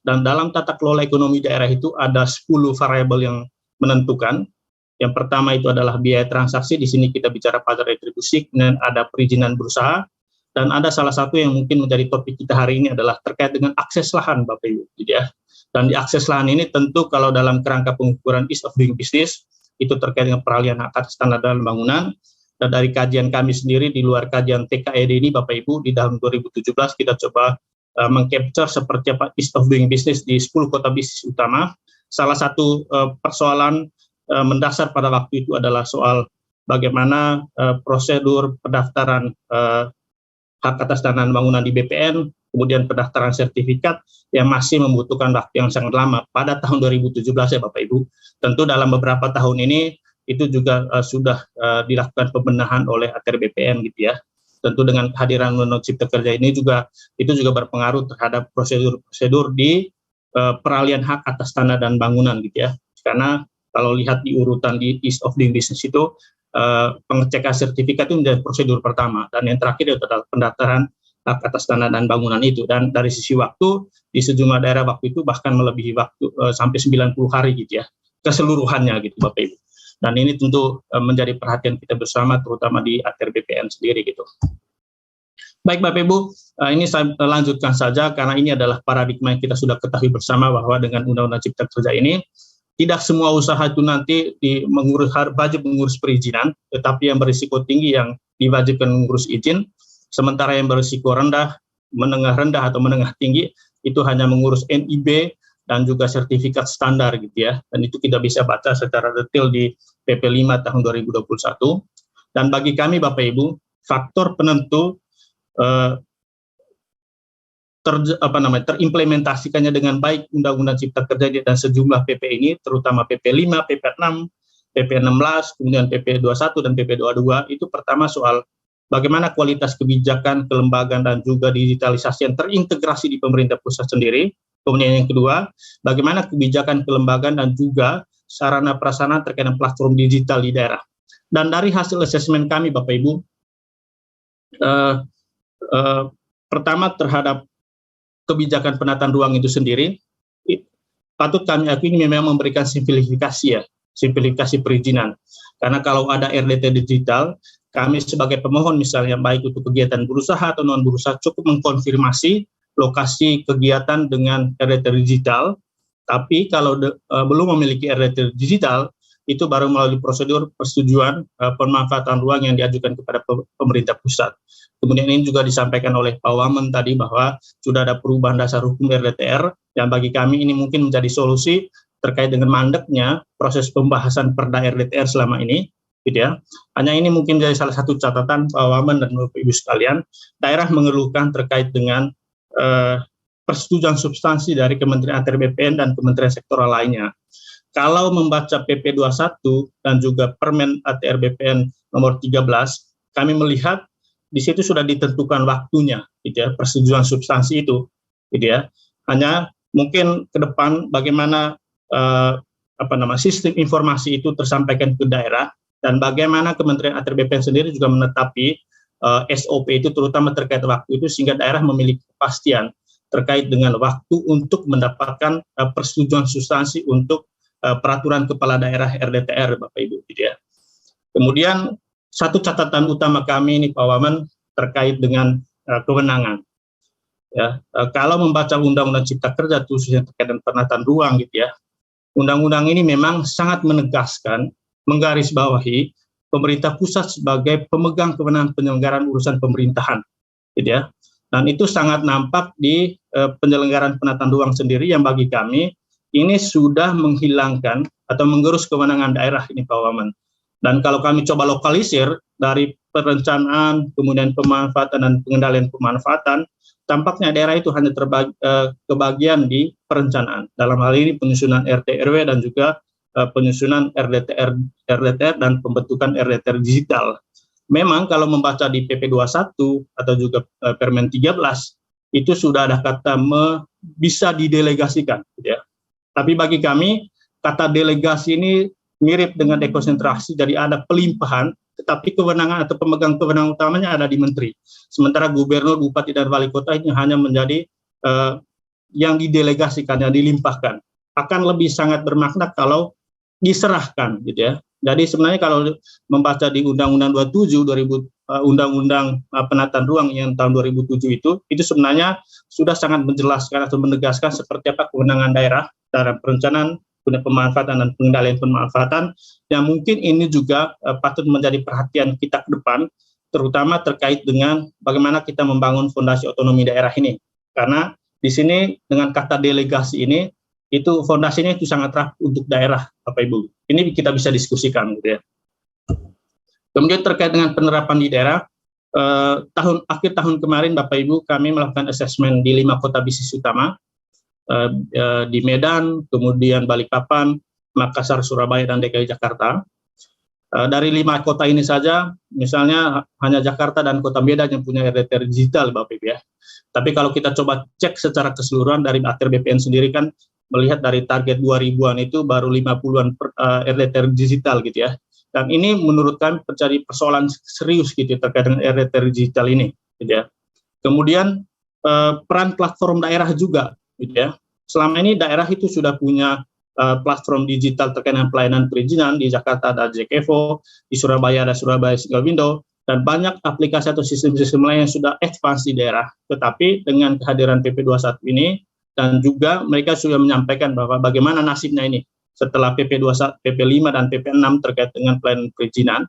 Dan dalam tata kelola ekonomi daerah itu ada 10 variabel yang menentukan. Yang pertama itu adalah biaya transaksi, di sini kita bicara pada retribusi, dan ada perizinan berusaha. Dan ada salah satu yang mungkin menjadi topik kita hari ini adalah terkait dengan akses lahan Bapak Ibu gitu ya. Dan di akses lahan ini tentu kalau dalam kerangka pengukuran ease of doing business itu terkait dengan peralihan hak atas tanah dan bangunan. Dan dari kajian kami sendiri di luar kajian TKED ini Bapak Ibu di tahun 2017 kita coba mengcapture seperti apa ease of doing business di 10 kota bisnis utama. Salah satu persoalan mendasar pada waktu itu adalah soal bagaimana prosedur pendaftaran hak atas tanah dan bangunan di BPN, kemudian pendaftaran sertifikat yang masih membutuhkan waktu yang sangat lama pada tahun 2017 ya Bapak Ibu. Tentu dalam beberapa tahun ini itu juga sudah dilakukan pembenahan oleh ATR BPN gitu ya. Tentu dengan kehadiran Undang-Undang Cipta Kerja ini juga itu juga berpengaruh terhadap prosedur-prosedur di peralihan hak atas tanah dan bangunan gitu ya. Karena kalau lihat di urutan di ease of doing business itu pengecekan sertifikat itu menjadi prosedur pertama, dan yang terakhir itu adalah pendaftaran hak atas tanah dan bangunan itu. Dan dari sisi waktu di sejumlah daerah waktu itu bahkan melebihi waktu sampai 90 hari gitu ya keseluruhannya gitu Bapak Ibu. Dan ini tentu menjadi perhatian kita bersama terutama di ATR BPN sendiri gitu. Baik Bapak Ibu, ini saya lanjutkan saja karena ini adalah paradigma yang kita sudah ketahui bersama bahwa dengan Undang-Undang Cipta Kerja ini tidak semua usaha itu nanti wajib mengurus perizinan, tetapi yang berisiko tinggi yang diwajibkan mengurus izin, sementara yang berisiko rendah, menengah rendah atau menengah tinggi itu hanya mengurus NIB dan juga sertifikat standar gitu ya. Dan itu kita bisa baca secara detail di PP 5 tahun 2021. Dan bagi kami Bapak Ibu, faktor penentu terimplementasikannya dengan baik Undang-Undang Cipta Kerja dan sejumlah PP ini, terutama PP 5, PP 6, PP 16, kemudian PP 21 dan PP 22, itu pertama soal bagaimana kualitas kebijakan, kelembagaan, dan juga digitalisasi yang terintegrasi di pemerintah pusat sendiri. Kemudian yang kedua, bagaimana kebijakan, kelembagaan, dan juga sarana prasarana terkait dengan platform digital di daerah. Dan dari hasil asesmen kami Bapak Ibu, pertama terhadap kebijakan penataan ruang itu sendiri, patut kami akui memang memberikan simplifikasi ya, simplifikasi perizinan. Karena kalau ada RDT digital, kami sebagai pemohon misalnya baik untuk kegiatan berusaha atau non berusaha cukup mengkonfirmasi lokasi kegiatan dengan RDT digital. Tapi kalau belum memiliki RDT digital, itu baru melalui prosedur persetujuan pemanfaatan ruang yang diajukan kepada pemerintah pusat. Kemudian ini juga disampaikan oleh Pak Wamen tadi bahwa sudah ada perubahan dasar hukum RDTR yang bagi kami ini mungkin menjadi solusi terkait dengan mandeknya proses pembahasan Perda RDTR selama ini, gitu ya. Hanya ini mungkin jadi salah satu catatan Pak Wamen dan Bapak Ibu sekalian, daerah mengeluhkan terkait dengan persetujuan substansi dari Kementerian ATR BPN dan Kementerian sektoral lainnya. Kalau membaca PP 21 dan juga Permen ATR BPN nomor 13, kami melihat di situ sudah ditentukan waktunya, gitu ya, persetujuan substansi itu, gitu ya. Hanya mungkin ke depan bagaimana sistem informasi itu tersampaikan ke daerah dan bagaimana Kementerian ATR BPN sendiri juga menetapi SOP itu terutama terkait waktu itu sehingga daerah memiliki kepastian terkait dengan waktu untuk mendapatkan persetujuan substansi untuk peraturan kepala daerah RDTR, Bapak Ibu, gitu ya. Kemudian satu catatan utama kami ini Pak Wamen terkait dengan kewenangan. Ya, kalau membaca Undang-Undang Cipta Kerja khususnya terkait dengan penataan ruang gitu ya, undang-undang ini memang sangat menegaskan, menggarisbawahi pemerintah pusat sebagai pemegang kewenangan penyelenggaraan urusan pemerintahan, gitu ya. Dan itu sangat nampak di penyelenggaraan penataan ruang sendiri yang bagi kami ini sudah menghilangkan atau menggerus kewenangan daerah ini Pak Wamen. Dan kalau kami coba lokalisir dari perencanaan, kemudian pemanfaatan dan pengendalian pemanfaatan, tampaknya daerah itu hanya kebagian di perencanaan. Dalam hal ini penyusunan RT/RW dan juga penyusunan RDTR dan pembentukan RDTR digital. Memang kalau membaca di PP 21 atau juga Permen 13 itu sudah ada kata bisa didelegasikan, gitu ya. Tapi bagi kami kata delegasi ini mirip dengan dekonsentrasi, jadi ada pelimpahan, tetapi kewenangan atau pemegang kewenangan utamanya ada di menteri. Sementara gubernur, bupati, dan wali kota ini hanya menjadi yang didelegasikan, yang dilimpahkan. Akan lebih sangat bermakna kalau diserahkan, gitu ya. Jadi sebenarnya kalau membaca di Undang-Undang 27, Undang-Undang Penataan Ruang yang tahun 2007 itu sebenarnya sudah sangat menjelaskan atau menegaskan seperti apa kewenangan daerah dalam perencanaan, pemanfaatan dan pengendalian pemanfaatan, yang mungkin ini juga patut menjadi perhatian kita ke depan, terutama terkait dengan bagaimana kita membangun fondasi otonomi daerah ini. Karena di sini dengan kata delegasi ini, itu fondasinya itu sangat rapuh untuk daerah, Bapak Ibu. Ini kita bisa diskusikan, gitu ya. Kemudian terkait dengan penerapan di daerah, akhir tahun kemarin, Bapak Ibu, kami melakukan asesmen di 5 kota bisnis utama, di Medan, kemudian Balikpapan, Makassar, Surabaya, dan DKI Jakarta. Dari 5 kota ini saja, misalnya hanya Jakarta dan Kota Medan yang punya RDTR digital, Bapak Ibu ya. Tapi kalau kita coba cek secara keseluruhan dari ATR BPN sendiri kan, melihat dari target 2000-an itu baru 50-an RDTR digital gitu ya. Dan ini menurut kami menjadi persoalan serius gitu terkait dengan RDTR digital ini gitu ya. Kemudian peran platform daerah juga gitu ya. Selama ini daerah itu sudah punya platform digital terkait dengan pelayanan perizinan. Di Jakarta ada JKEVO, di Surabaya ada Surabaya Single Window, dan banyak aplikasi atau sistem-sistem lain yang sudah advance di daerah. Tetapi dengan kehadiran PP 21 ini, dan juga mereka sudah menyampaikan bahwa bagaimana nasibnya ini setelah PP 21, PP 5 dan PP 6 terkait dengan pelayanan perizinan.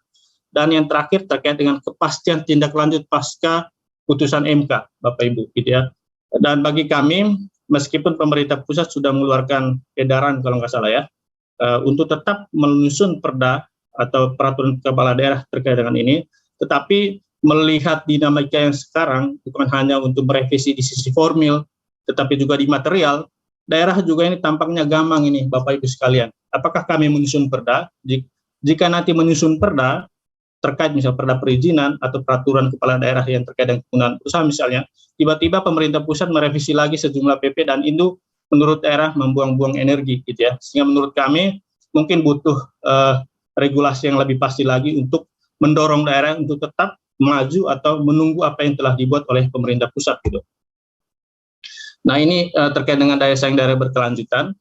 Dan yang terakhir terkait dengan kepastian tindak lanjut pasca putusan MK, Bapak Ibu, gitu ya. Dan bagi kami, meskipun pemerintah pusat sudah mengeluarkan edaran kalau nggak salah ya, untuk tetap menyusun perda atau peraturan kepala daerah terkait dengan ini, tetapi melihat dinamika yang sekarang bukan hanya untuk merevisi di sisi formil, tetapi juga di material, daerah juga ini tampaknya gamang ini, Bapak Ibu sekalian. Apakah kami menyusun perda? Jika nanti menyusun perda, terkait misal perda perizinan atau peraturan kepala daerah yang terkait dengan penggunaan usaha misalnya, tiba-tiba pemerintah pusat merevisi lagi sejumlah PP dan itu menurut daerah membuang-buang energi gitu ya. Sehingga menurut kami mungkin butuh regulasi yang lebih pasti lagi untuk mendorong daerah untuk tetap maju atau menunggu apa yang telah dibuat oleh pemerintah pusat gitu. Nah ini terkait dengan daya saing daerah berkelanjutan,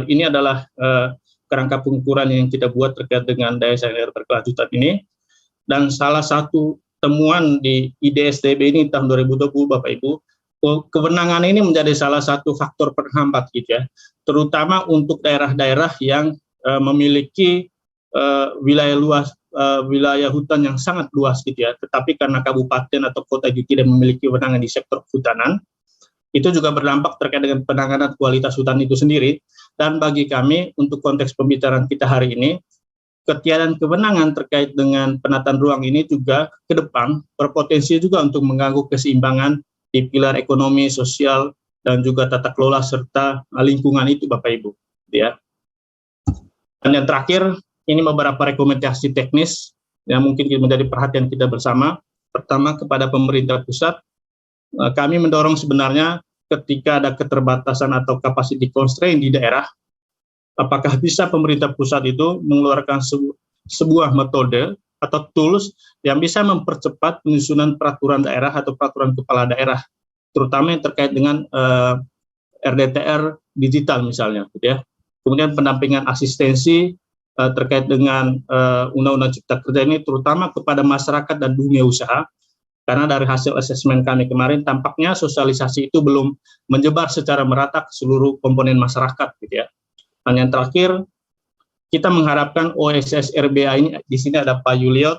ini adalah kerangka pengukuran yang kita buat terkait dengan daya saing daerah berkelanjutan ini, dan salah satu temuan di IDSDB ini tahun 2020 Bapak Ibu, kewenangan ini menjadi salah satu faktor penghambat gitu ya, terutama untuk daerah-daerah yang memiliki wilayah luas, wilayah hutan yang sangat luas gitu ya, tetapi karena kabupaten atau kota itu tidak memiliki kewenangan di sektor kehutanan, itu juga berdampak terkait dengan penanganan kualitas hutan itu sendiri. Dan bagi kami, untuk konteks pembicaraan kita hari ini, ketiadaan kewenangan terkait dengan penataan ruang ini juga ke depan berpotensi juga untuk mengganggu keseimbangan di pilar ekonomi, sosial, dan juga tata kelola serta lingkungan itu Bapak Ibu. Ya. Dan yang terakhir, ini beberapa rekomendasi teknis yang mungkin menjadi perhatian kita bersama. Pertama, kepada pemerintah pusat, kami mendorong sebenarnya ketika ada keterbatasan atau capacity constraint di daerah, apakah bisa pemerintah pusat itu mengeluarkan sebuah metode atau tools yang bisa mempercepat penyusunan peraturan daerah atau peraturan kepala daerah terutama yang terkait dengan RDTR digital misalnya, gitu ya. Kemudian pendampingan asistensi terkait dengan Undang-Undang Cipta Kerja ini terutama kepada masyarakat dan dunia usaha, karena dari hasil asesmen kami kemarin tampaknya sosialisasi itu belum menyebar secara merata ke seluruh komponen masyarakat, gitu ya. Dan yang terakhir, kita mengharapkan OSS RBA ini, di sini ada Pak Yuliot,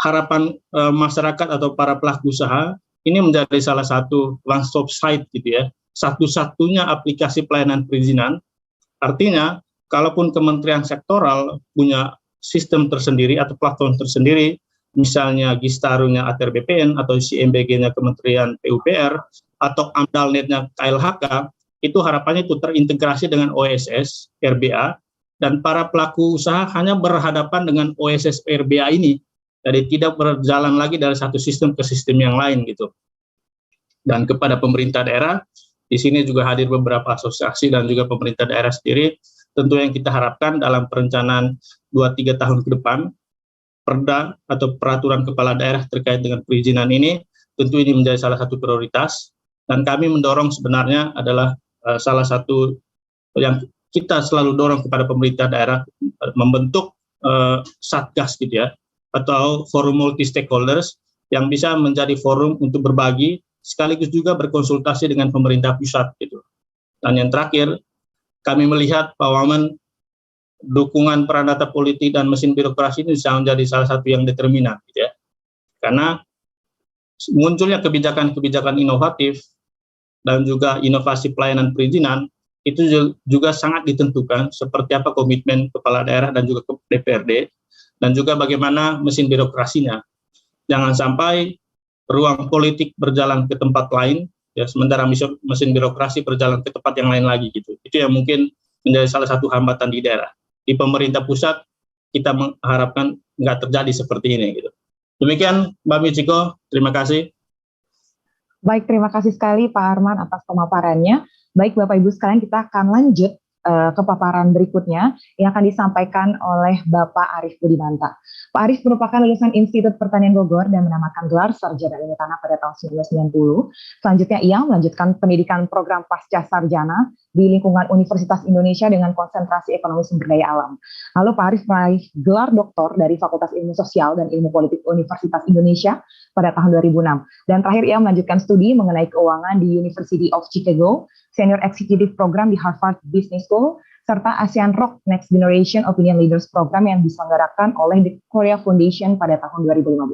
harapan masyarakat atau para pelaku usaha ini menjadi salah satu one-stop site, gitu ya, satu-satunya aplikasi pelayanan perizinan. Artinya, kalaupun kementerian sektoral punya sistem tersendiri atau platform tersendiri, misalnya Gistarunya ATR BPN atau CMBG-nya Kementerian PUPR atau AMDALNet-nya KLHK, itu harapannya itu terintegrasi dengan OSS RBA, dan para pelaku usaha hanya berhadapan dengan OSS RBA ini, jadi tidak berjalan lagi dari satu sistem ke sistem yang lain, gitu. Dan kepada pemerintah daerah, di sini juga hadir beberapa asosiasi dan juga pemerintah daerah sendiri, tentu yang kita harapkan dalam perencanaan 2-3 tahun ke depan, Perda atau peraturan kepala daerah terkait dengan perizinan ini, tentu ini menjadi salah satu prioritas, dan kami mendorong sebenarnya adalah salah satu yang kita selalu dorong kepada pemerintah daerah, membentuk satgas, gitu ya, atau forum multi stakeholders yang bisa menjadi forum untuk berbagi sekaligus juga berkonsultasi dengan pemerintah pusat, gitu. Dan yang terakhir, kami melihat Pak Wamen, dukungan peran data politik dan mesin birokrasi ini bisa menjadi salah satu yang determinan, gitu ya. Karena munculnya kebijakan-kebijakan inovatif dan juga inovasi pelayanan perizinan itu juga sangat ditentukan seperti apa komitmen kepala daerah dan juga DPRD, dan juga bagaimana mesin birokrasinya. Jangan sampai ruang politik berjalan ke tempat lain, ya, sementara mesin birokrasi berjalan ke tempat yang lain lagi, gitu. Itu yang mungkin menjadi salah satu hambatan di daerah. Di pemerintah pusat kita mengharapkan nggak terjadi seperti ini, gitu. Demikian Mbak Michiko, terima kasih. Baik, terima kasih sekali Pak Arman atas pemaparannya. Baik Bapak Ibu sekalian, kita akan lanjut ke paparan berikutnya yang akan disampaikan oleh Bapak Arief Budimanta. Pak Arief merupakan lulusan Institut Pertanian Bogor dan menamakan gelar sarjana ilmu tanah pada tahun 1990. Selanjutnya ia melanjutkan pendidikan program pasca sarjana di lingkungan Universitas Indonesia dengan konsentrasi ekonomi sumber daya alam. Lalu Pak Arief meraih gelar doktor dari Fakultas Ilmu Sosial dan Ilmu Politik Universitas Indonesia pada tahun 2006. Dan terakhir ia melanjutkan studi mengenai keuangan di University of Chicago, Senior Executive Program di Harvard Business School, serta ASEAN Rock Next Generation Opinion Leaders Program yang diselenggarakan oleh The Korea Foundation pada tahun 2015.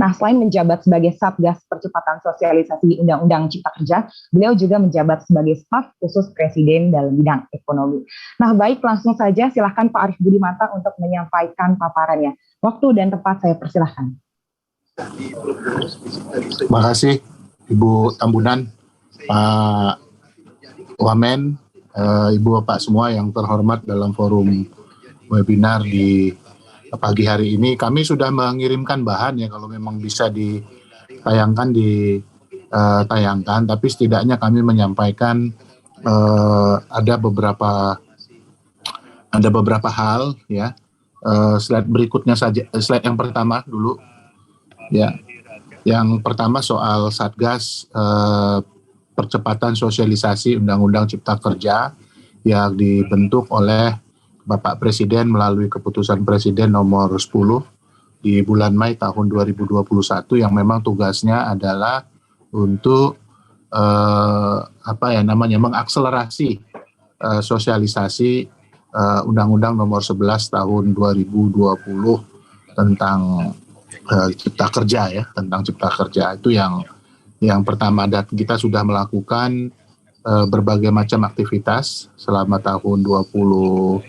Nah, selain menjabat sebagai Satgas Percepatan Sosialisasi Undang-Undang Cipta Kerja, beliau juga menjabat sebagai staf khusus Presiden dalam bidang ekonomi. Nah, baik, langsung saja silahkan Pak Arief Budimanta untuk menyampaikan paparannya. Waktu dan tempat saya persilahkan. Terima kasih Ibu Tambunan, Pak Wamen, Ibu Bapak semua yang terhormat dalam forum webinar di pagi hari ini. Kami sudah mengirimkan bahan ya, kalau memang bisa ditayangkan ditayangkan, tapi setidaknya kami menyampaikan ada beberapa hal ya. Slide berikutnya saja, slide yang pertama dulu ya. Yang pertama soal Satgas Percepatan Sosialisasi Undang-Undang Cipta Kerja yang dibentuk oleh Bapak Presiden melalui keputusan Presiden nomor 10 di bulan Mei tahun 2021 yang memang tugasnya adalah untuk mengakselerasi sosialisasi Undang-Undang nomor 11 tahun 2020 tentang Cipta Kerja ya, tentang Cipta Kerja. Itu yang pertama, dan kita sudah melakukan berbagai macam aktivitas selama tahun 2021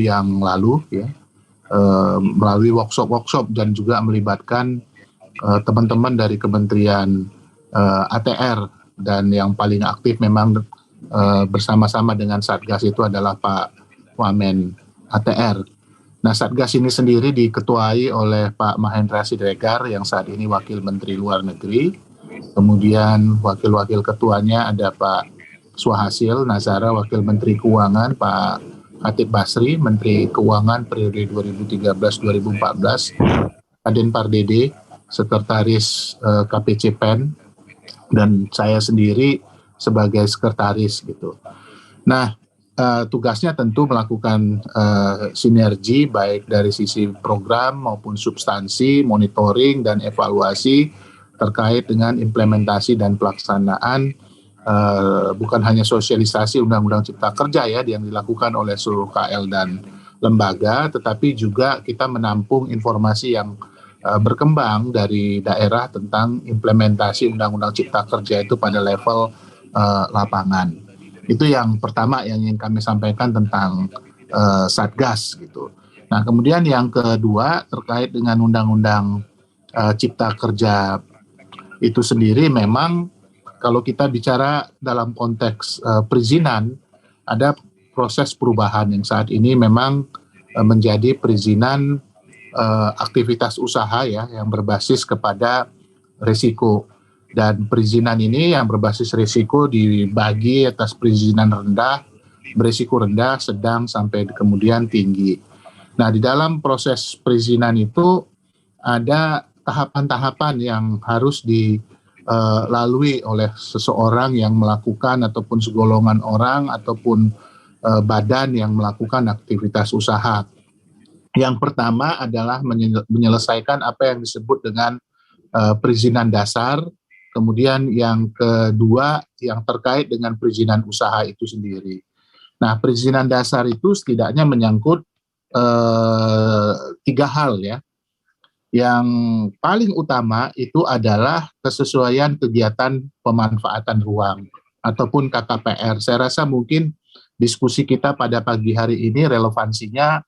yang lalu ya, melalui workshop dan juga melibatkan teman-teman dari Kementerian ATR, dan yang paling aktif memang bersama-sama dengan Satgas itu adalah Pak Wamen ATR. Nah, Satgas ini sendiri diketuai oleh Pak Mahendra Siregar yang saat ini Wakil Menteri Luar Negeri. Kemudian wakil-wakil ketuanya ada Pak Swahasil Nazara, Wakil Menteri Keuangan, Pak Khatib Basri, Menteri Keuangan periode 2013-2014, Aden Pardede, Sekretaris KPC PEN, dan saya sendiri sebagai sekretaris gitu. Nah, tugasnya tentu melakukan sinergi baik dari sisi program maupun substansi, monitoring dan evaluasi terkait dengan implementasi dan pelaksanaan bukan hanya sosialisasi Undang-Undang Cipta Kerja ya yang dilakukan oleh seluruh KL dan lembaga, tetapi juga kita menampung informasi yang berkembang dari daerah tentang implementasi Undang-Undang Cipta Kerja itu pada level lapangan. Itu yang pertama yang ingin kami sampaikan tentang Satgas gitu. Nah, kemudian yang kedua terkait dengan Undang-Undang Cipta Kerja itu sendiri, memang kalau kita bicara dalam konteks perizinan, ada proses perubahan yang saat ini memang menjadi perizinan aktivitas usaha ya yang berbasis kepada risiko, dan perizinan ini yang berbasis risiko dibagi atas perizinan rendah, berisiko rendah, sedang sampai kemudian tinggi. Nah, di dalam proses perizinan itu ada tahapan-tahapan yang harus dilalui oleh seseorang yang melakukan ataupun segolongan orang ataupun badan yang melakukan aktivitas usaha. Yang pertama adalah menyelesaikan apa yang disebut dengan perizinan dasar, kemudian yang kedua yang terkait dengan perizinan usaha itu sendiri. Nah, perizinan dasar itu setidaknya menyangkut 3 hal ya. Yang paling utama itu adalah kesesuaian kegiatan pemanfaatan ruang ataupun KKPR. Saya rasa mungkin diskusi kita pada pagi hari ini relevansinya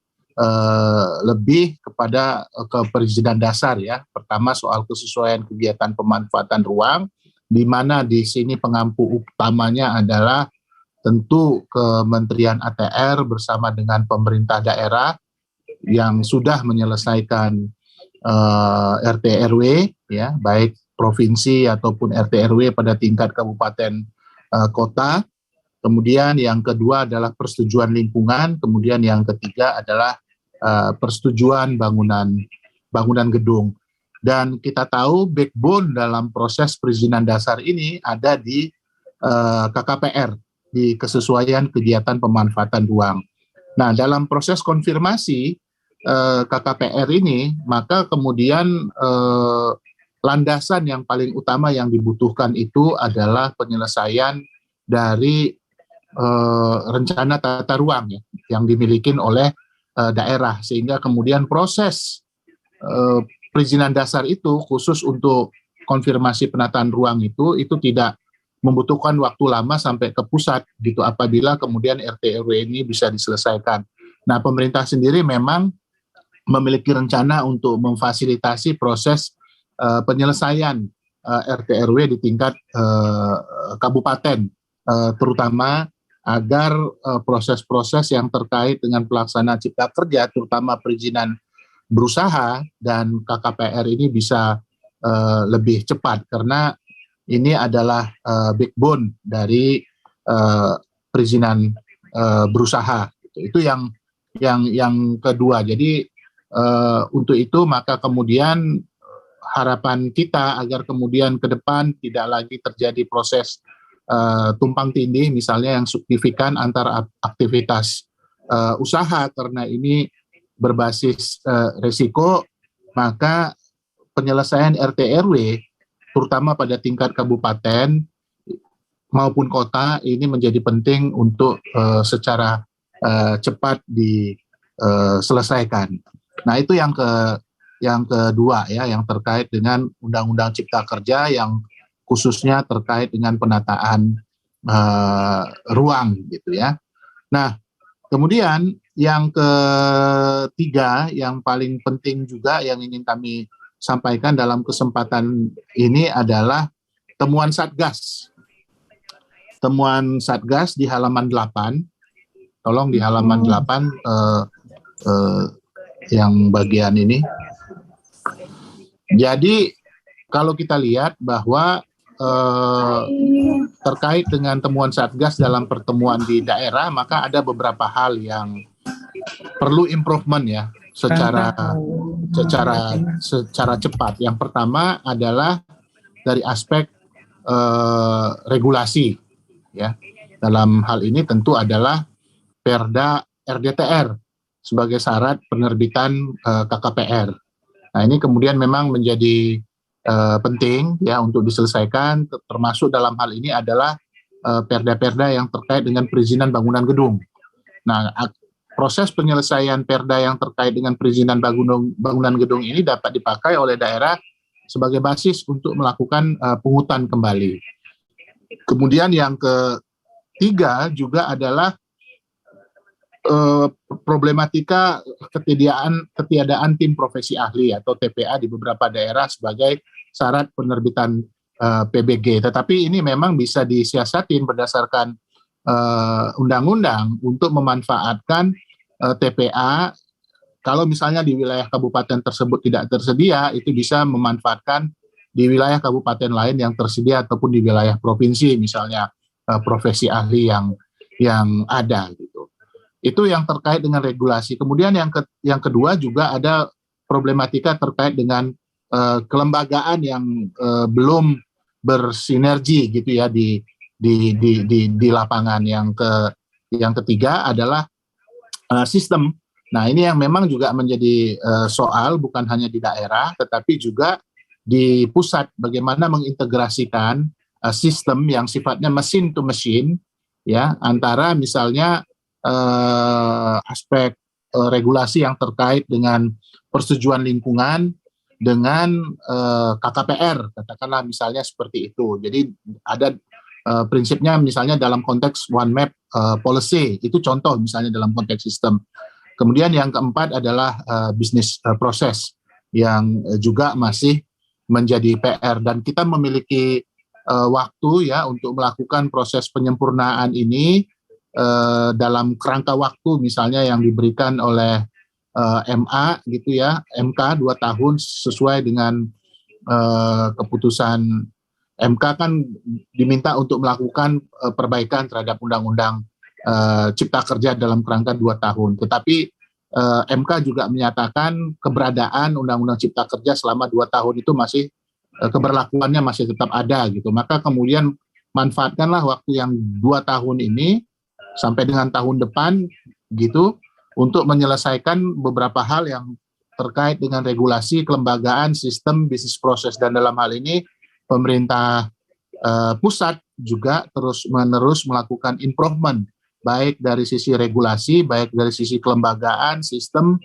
lebih kepada perizinan dasar ya. Pertama soal kesesuaian kegiatan pemanfaatan ruang, di mana di sini pengampu utamanya adalah tentu Kementerian ATR bersama dengan pemerintah daerah yang sudah menyelesaikan RT RW ya, baik provinsi ataupun RT RW pada tingkat kabupaten kota. Kemudian yang kedua adalah persetujuan lingkungan, kemudian yang ketiga adalah persetujuan bangunan gedung. Dan kita tahu backbone dalam proses perizinan dasar ini ada di KKPR, di kesesuaian kegiatan pemanfaatan ruang. Nah, dalam proses konfirmasi KKPR ini, maka kemudian landasan yang paling utama yang dibutuhkan itu adalah penyelesaian dari rencana tata ruang ya, yang dimiliki oleh daerah, sehingga kemudian proses perizinan dasar itu khusus untuk konfirmasi penataan ruang itu tidak membutuhkan waktu lama sampai ke pusat gitu apabila kemudian RT RW ini bisa diselesaikan. Nah, pemerintah sendiri memang memiliki rencana untuk memfasilitasi proses penyelesaian RT RW di tingkat kabupaten, terutama agar proses-proses yang terkait dengan pelaksanaan Cipta Kerja, terutama perizinan berusaha dan KKPR ini bisa lebih cepat, karena ini adalah backbone dari perizinan berusaha. Itu yang kedua. Jadi untuk itu maka kemudian harapan kita agar kemudian ke depan tidak lagi terjadi proses tumpang tindih misalnya yang signifikan antara aktivitas usaha karena ini berbasis risiko, maka penyelesaian RT RW terutama pada tingkat kabupaten maupun kota ini menjadi penting untuk secara cepat diselesaikan. Nah, itu yang kedua ya, yang terkait dengan Undang-Undang Cipta Kerja yang khususnya terkait dengan penataan ruang gitu ya. Nah, kemudian yang ketiga yang paling penting juga yang ingin kami sampaikan dalam kesempatan ini adalah temuan Satgas. Temuan Satgas di halaman 8. Tolong di halaman 8 yang bagian ini. Jadi kalau kita lihat bahwa terkait dengan temuan Satgas dalam pertemuan di daerah, maka ada beberapa hal yang perlu improvement ya secara cepat. Yang pertama adalah dari aspek regulasi, ya. Dalam hal ini tentu adalah Perda RDTR sebagai syarat penerbitan KKPR. Nah, ini kemudian memang menjadi penting ya untuk diselesaikan, termasuk dalam hal ini adalah perda-perda yang terkait dengan perizinan bangunan gedung. Nah, proses penyelesaian perda yang terkait dengan perizinan bangunan gedung ini dapat dipakai oleh daerah sebagai basis untuk melakukan pungutan kembali. Kemudian yang ketiga juga adalah problematika ketiadaan tim profesi ahli atau TPA di beberapa daerah sebagai syarat penerbitan PBG. Tetapi ini memang bisa disiasatin berdasarkan undang-undang untuk memanfaatkan TPA. Kalau misalnya di wilayah kabupaten tersebut tidak tersedia, itu bisa memanfaatkan di wilayah kabupaten lain yang tersedia ataupun di wilayah provinsi, misalnya profesi ahli yang ada gitu. Itu yang terkait dengan regulasi. Kemudian yang kedua juga ada problematika terkait dengan kelembagaan yang belum bersinergi gitu ya di lapangan. Yang ketiga adalah sistem. Nah, ini yang memang juga menjadi soal bukan hanya di daerah tetapi juga di pusat, bagaimana mengintegrasikan sistem yang sifatnya mesin to mesin ya, antara misalnya aspek regulasi yang terkait dengan persetujuan lingkungan dengan KKPR, katakanlah misalnya seperti itu. Jadi ada prinsipnya misalnya dalam konteks one map policy, itu contoh misalnya dalam konteks sistem. Kemudian yang keempat adalah bisnis proses yang juga masih menjadi PR, dan kita memiliki waktu ya untuk melakukan proses penyempurnaan ini dalam kerangka waktu misalnya yang diberikan oleh MA gitu ya, MK 2 tahun sesuai dengan keputusan MK kan diminta untuk melakukan perbaikan terhadap undang-undang Cipta Kerja dalam kerangka 2 tahun. Tetapi MK juga menyatakan keberadaan Undang-Undang Cipta Kerja selama 2 tahun itu masih keberlakuannya masih tetap ada gitu. Maka kemudian manfaatkanlah waktu yang 2 tahun ini sampai dengan tahun depan gitu untuk menyelesaikan beberapa hal yang terkait dengan regulasi, kelembagaan, sistem, bisnis proses, dan dalam hal ini pemerintah pusat juga terus-menerus melakukan improvement baik dari sisi regulasi, baik dari sisi kelembagaan, sistem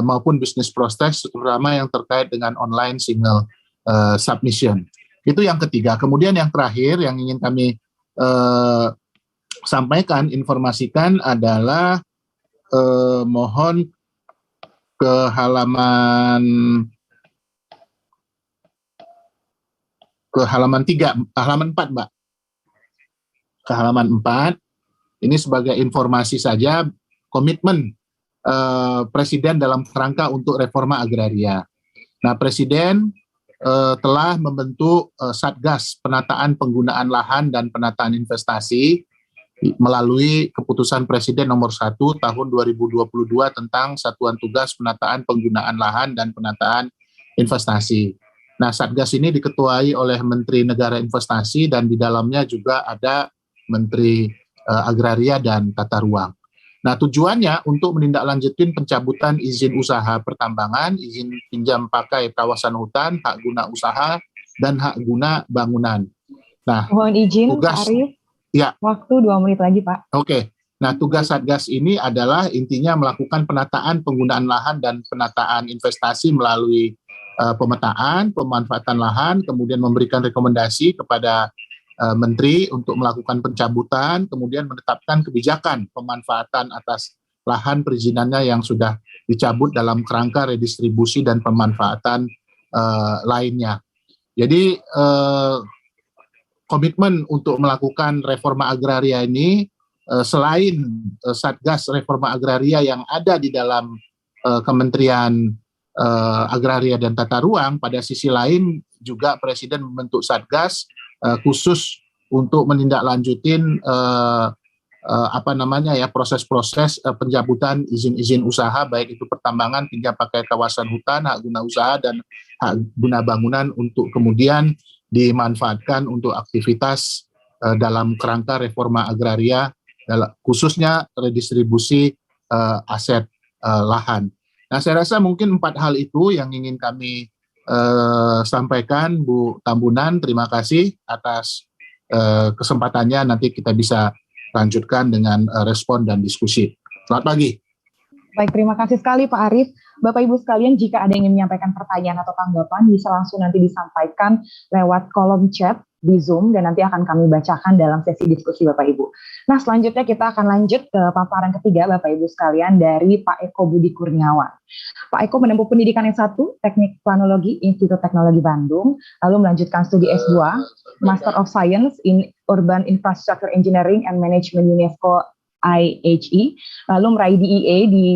maupun bisnis proses, terutama yang terkait dengan online single submission. Itu yang ketiga. Kemudian yang terakhir yang ingin kami sampaikan, informasikan adalah mohon ke halaman 4, Mbak. Ke halaman 4. Ini sebagai informasi saja komitmen Presiden dalam kerangka untuk reforma agraria. Nah, Presiden telah membentuk Satgas Penataan Penggunaan Lahan dan Penataan Investasi melalui keputusan Presiden nomor 1 tahun 2022 tentang Satuan Tugas Penataan Penggunaan Lahan dan Penataan Investasi. Nah, Satgas ini diketuai oleh Menteri Negara Investasi dan di dalamnya juga ada Menteri Agraria dan Tata Ruang. Nah, tujuannya untuk menindaklanjutin pencabutan izin usaha pertambangan, izin pinjam pakai kawasan hutan, hak guna usaha, dan hak guna bangunan. Nah, mohon izin tugas, Pak Arief, ya. Waktu 2 menit lagi, Pak. Oke. Nah, tugas Satgas ini adalah intinya melakukan penataan penggunaan lahan dan penataan investasi melalui pemetaan, pemanfaatan lahan, kemudian memberikan rekomendasi kepada Menteri untuk melakukan pencabutan, kemudian menetapkan kebijakan pemanfaatan atas lahan perizinannya yang sudah dicabut dalam kerangka redistribusi dan pemanfaatan lainnya. Jadi komitmen untuk melakukan reforma agraria ini selain Satgas Reforma Agraria yang ada di dalam Kementerian Agraria dan Tata Ruang, pada sisi lain juga Presiden membentuk Satgas khusus untuk menindaklanjutin proses-proses pencabutan izin-izin usaha, baik itu pertambangan hingga pakai kawasan hutan, hak guna usaha dan hak guna bangunan, untuk kemudian dimanfaatkan untuk aktivitas dalam kerangka reforma agraria, khususnya redistribusi aset lahan. Nah, saya rasa mungkin 4 hal itu yang ingin kami sampaikan, Bu Tambunan. Terima kasih atas kesempatannya. Nanti kita bisa lanjutkan dengan respon dan diskusi. Selamat pagi. Baik, terima kasih sekali Pak Arief. Bapak Ibu sekalian, jika ada yang ingin menyampaikan pertanyaan atau tanggapan, bisa langsung nanti disampaikan lewat kolom chat di Zoom, dan nanti akan kami bacakan dalam sesi diskusi Bapak Ibu. Nah, selanjutnya kita akan lanjut ke paparan ketiga Bapak Ibu sekalian dari Pak Eko Budi Kurniawan. Pak Eko menempuh pendidikan S1, Teknik Planologi, Institut Teknologi Bandung, lalu melanjutkan studi S2, Master of Science in Urban Infrastructure Engineering and Management UNESCO IHE, lalu meraih DEA di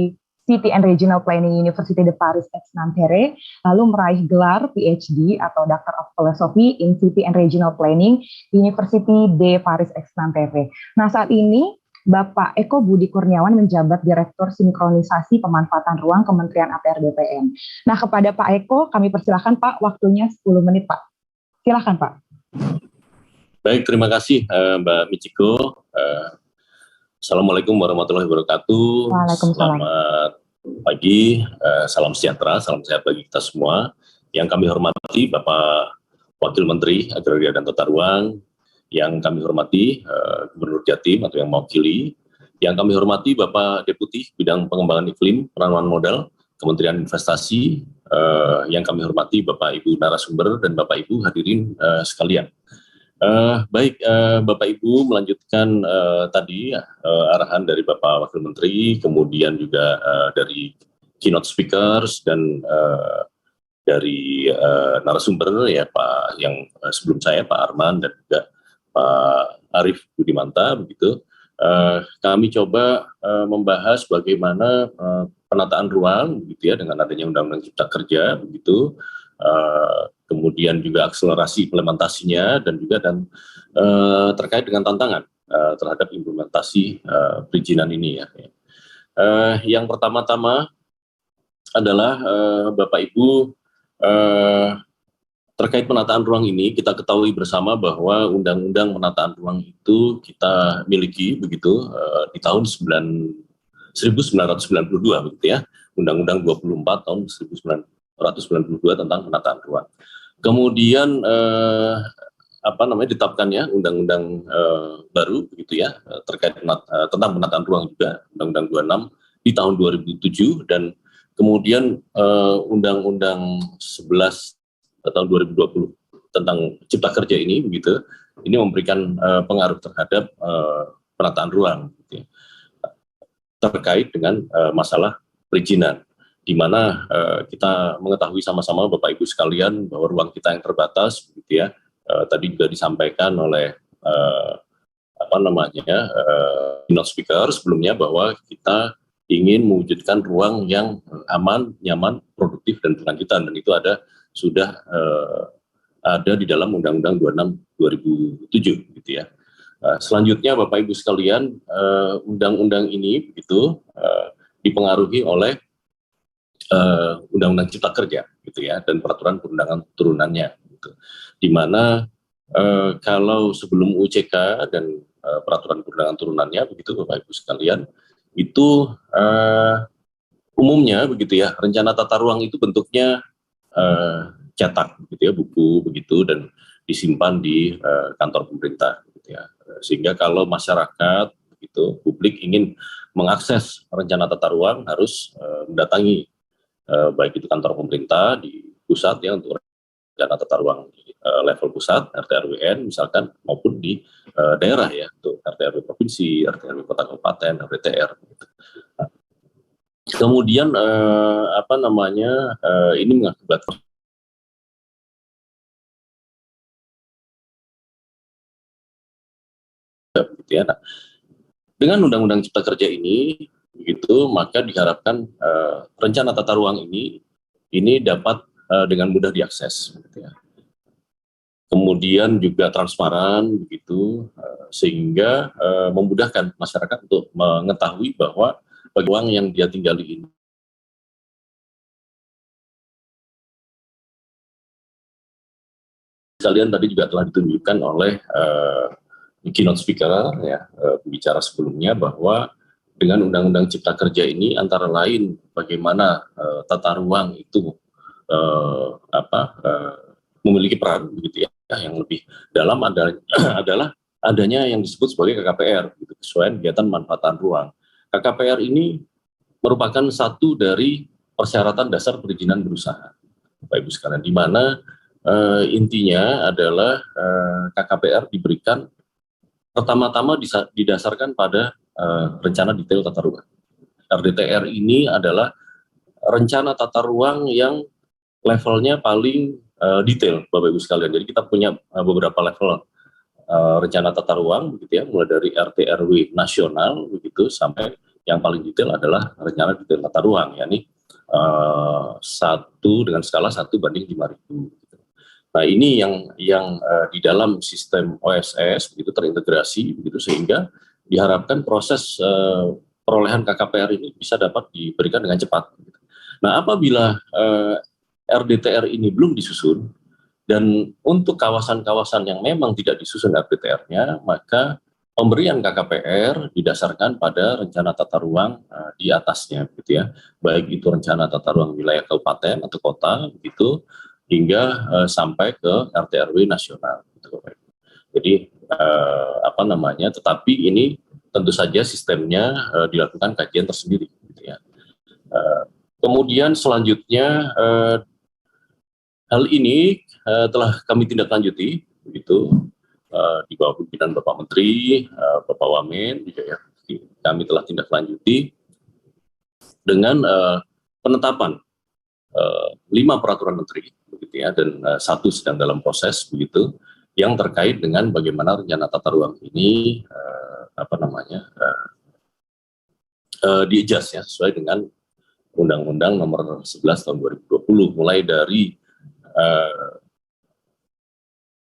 City and Regional Planning University de Paris Aix-Nanterre, lalu meraih gelar PhD atau Doctor of Philosophy in City and Regional Planning University de Paris Aix-Nanterre. Nah, saat ini Bapak Eko Budi Kurniawan menjabat Direktur Sinkronisasi Pemanfaatan Ruang Kementerian ATR BPN. Nah, kepada Pak Eko kami persilahkan Pak, waktunya 10 menit Pak. Silakan Pak. Baik, terima kasih Mbak Michiko. Assalamualaikum warahmatullahi wabarakatuh. Waalaikumsalam. Selamat pagi, salam sejahtera, salam sehat bagi kita semua. Yang kami hormati Bapak Wakil Menteri Agraria dan Tata Ruang, yang kami hormati Gubernur Jatim atau yang mewakili, yang kami hormati Bapak Deputi Bidang Pengembangan Iklim, Penanaman Modal, Kementerian Investasi, yang kami hormati Bapak Ibu narasumber dan Bapak Ibu hadirin sekalian. Baik, Bapak Ibu melanjutkan tadi arahan dari Bapak Wakil Menteri, kemudian juga dari keynote speakers dan dari narasumber ya Pak yang sebelum saya, Pak Arman dan juga Pak Arief Budimanta, begitu. Kami coba membahas bagaimana penataan ruang, begitu ya, dengan adanya Undang-Undang Cipta Kerja, begitu. Kemudian juga akselerasi implementasinya dan juga terkait dengan tantangan terhadap implementasi perizinan ini ya. Yang pertama-tama adalah Bapak Ibu, terkait penataan ruang ini kita ketahui bersama bahwa Undang-Undang Penataan Ruang itu kita miliki begitu di tahun 1992 begitu ya, Undang-Undang 24 tahun 1992 tentang penataan ruang. Kemudian ditetapkannya undang-undang baru begitu ya terkait tentang penataan ruang juga, Undang-Undang 26 di tahun 2007, dan kemudian Undang-Undang 11 tahun 2020 tentang Cipta Kerja ini begitu. Ini memberikan pengaruh terhadap penataan ruang gitu ya, terkait dengan masalah perizinan, di mana kita mengetahui sama-sama Bapak Ibu sekalian bahwa ruang kita yang terbatas, gitu ya. Tadi juga disampaikan oleh keynote speaker sebelumnya bahwa kita ingin mewujudkan ruang yang aman, nyaman, produktif dan berkelanjutan, dan itu sudah ada di dalam Undang-Undang 26 2007, gitu ya. Selanjutnya Bapak Ibu sekalian, undang-undang ini begitu dipengaruhi oleh Undang-Undang Cipta Kerja gitu ya, dan peraturan perundangan turunannya gitu. Di mana kalau sebelum UCK dan peraturan perundangan turunannya begitu Bapak Ibu sekalian, itu umumnya begitu ya, rencana tata ruang itu bentuknya cetak gitu ya, buku begitu, dan disimpan di kantor pemerintah gitu ya. Sehingga kalau masyarakat begitu, publik ingin mengakses rencana tata ruang harus mendatangi baik itu kantor pemerintah di pusat ya untuk rencana tata ruang di level pusat RT RWN misalkan, maupun di daerah ya untuk RT RW provinsi, RT RW kota kabupaten, RWTR gitu. Nah, kemudian ini mengakibatkan gitu ya. Nah, dengan Undang-Undang Cipta Kerja ini begitu, maka diharapkan rencana tata ruang ini dapat dengan mudah diakses gitu ya. kemudian juga transparan begitu, sehingga memudahkan masyarakat untuk mengetahui bahwa bagi uang yang dia tinggali ini kalian tadi juga telah ditunjukkan oleh keynote speaker ya, pembicara sebelumnya, bahwa dengan Undang-Undang Cipta Kerja ini antara lain bagaimana tata ruang itu memiliki peran begitu ya, yang lebih dalam adalah adanya yang disebut sebagai KKPR, gitu, kesesuaian kegiatan manfaatan ruang. KKPR ini merupakan satu dari persyaratan dasar perizinan berusaha, Bapak Ibu sekalian, di mana intinya adalah KKPR diberikan pertama-tama didasarkan pada rencana detail tata ruang. RDTR ini adalah rencana tata ruang yang levelnya paling detail, Bapak Ibu sekalian. Jadi kita punya beberapa level rencana tata ruang, begitu ya, mulai dari RT RW nasional, begitu, sampai yang paling detail adalah rencana detail tata ruang, yakni 1 dengan skala 1:5.000. Nah, ini yang di dalam sistem OSS begitu terintegrasi begitu, sehingga diharapkan proses perolehan KKPR ini bisa dapat diberikan dengan cepat. Nah, apabila RDTR ini belum disusun, dan untuk kawasan-kawasan yang memang tidak disusun RDTR-nya, maka pemberian KKPR didasarkan pada rencana tata ruang di atasnya, gitu ya, baik itu rencana tata ruang wilayah kabupaten atau kota, begitu, hingga sampai ke RT RW nasional. Gitu. Jadi tetapi ini tentu saja sistemnya dilakukan kajian tersendiri. Gitu ya. Kemudian selanjutnya hal ini telah kami tindak lanjuti, begitu, di bawah pimpinan Bapak Menteri, Bapak Wamen, juga ya, kami telah tindak lanjuti dengan penetapan 5 peraturan menteri, begitu ya, dan 1 sedang dalam proses, begitu, yang terkait dengan bagaimana rencana tata ruang ini di-adjust ya, sesuai dengan Undang-Undang Nomor 11 Tahun 2020, mulai dari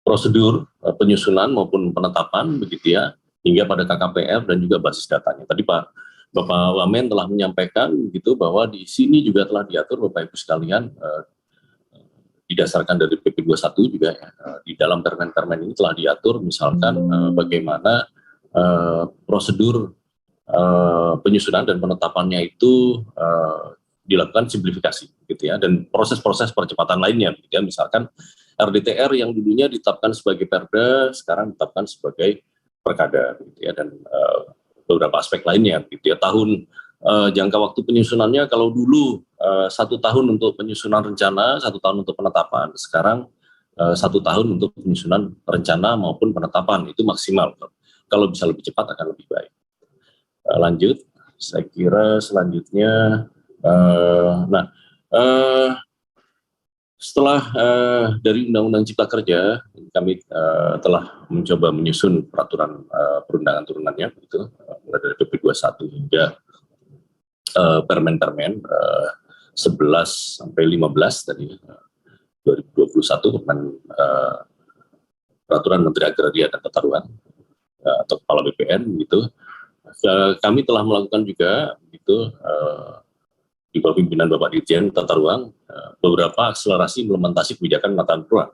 prosedur penyusunan maupun penetapan, begitu ya, hingga pada KKPR dan juga basis datanya. Tadi Bapak Wamen telah menyampaikan gitu bahwa di sini juga telah diatur, Bapak Ibu sekalian, didasarkan dari PP 21 juga ya, di dalam permen-permen ini telah diatur misalkan bagaimana prosedur penyusunan dan penetapannya itu dilakukan simplifikasi gitu ya, dan proses-proses percepatan lainnya gitu ya, misalkan RDTR yang dulunya ditetapkan sebagai Perda sekarang ditetapkan sebagai Perkada gitu ya, dan beberapa aspek lainnya gitu ya. Jangka waktu penyusunannya kalau dulu 1 tahun untuk penyusunan rencana, 1 tahun untuk penetapan, sekarang 1 tahun untuk penyusunan rencana maupun penetapan, itu maksimal. Kalau bisa lebih cepat akan lebih baik. Lanjut, saya kira selanjutnya setelah dari Undang-Undang Cipta Kerja, kami telah mencoba menyusun peraturan perundangan turunannya, begitu, mulai dari PP 21 hingga permen-permen 11 sampai 15 tadi 2021, peraturan Menteri Agraria dan Tata Ruang atau Kepala BPN, gitu. Kami telah melakukan juga, gitu, di bawah pimpinan Bapak Dirjen Tata Ruang, beberapa akselerasi implementasi kebijakan penataan ruang.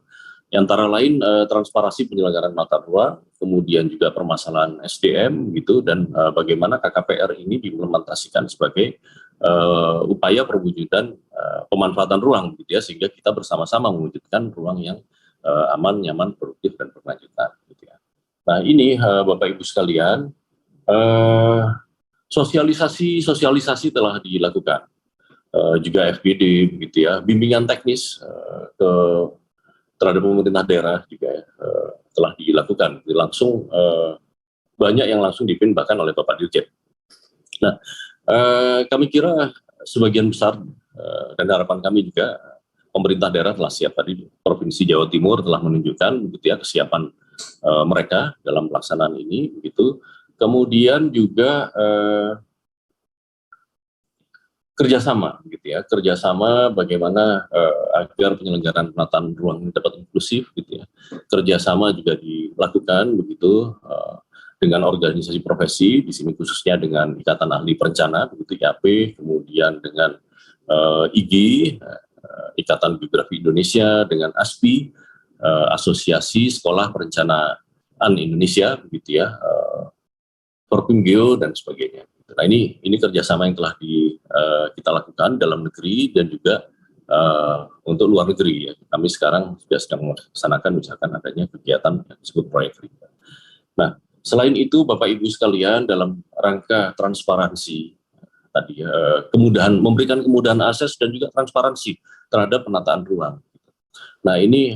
Antara lain transparansi penyelenggaraan penataan ruang, kemudian juga permasalahan SDM gitu, dan bagaimana KKPR ini diimplementasikan sebagai upaya perwujudan pemanfaatan ruang gitu ya, sehingga kita bersama-sama mewujudkan ruang yang aman, nyaman, produktif, dan berkelanjutan gitu ya. Nah, ini Bapak Ibu sekalian, sosialisasi telah dilakukan. Juga FGD begitu ya, bimbingan teknis terhadap pemerintah daerah juga telah dilakukan. Langsung banyak yang langsung dipimpin bahkan oleh Bapak Dirjen. Nah, kami kira sebagian besar dan harapan kami juga pemerintah daerah telah siap. Tadi Provinsi Jawa Timur telah menunjukkan begitu ya kesiapan mereka dalam pelaksanaan ini begitu. Kemudian juga kerjasama, gitu ya, kerjasama bagaimana agar penyelenggaraan penataan ruang dapat inklusif, gitu ya. kerjasama juga dilakukan begitu dengan organisasi profesi, di sini khususnya dengan Ikatan Ahli Perencana, begitu IAP, kemudian dengan IGI, Ikatan Geografi Indonesia, dengan ASPI, Asosiasi Sekolah Perencanaan Indonesia, begitu ya, Forpimgeo dan sebagainya. Nah ini kerjasama yang telah kita lakukan dalam negeri dan juga untuk luar negeri ya. Kami sekarang sudah sedang melaksanakan misalkan adanya kegiatan yang disebut proyek riba. Nah, selain itu Bapak Ibu sekalian, dalam rangka transparansi tadi memberikan kemudahan akses dan juga transparansi terhadap penataan ruang. Nah, ini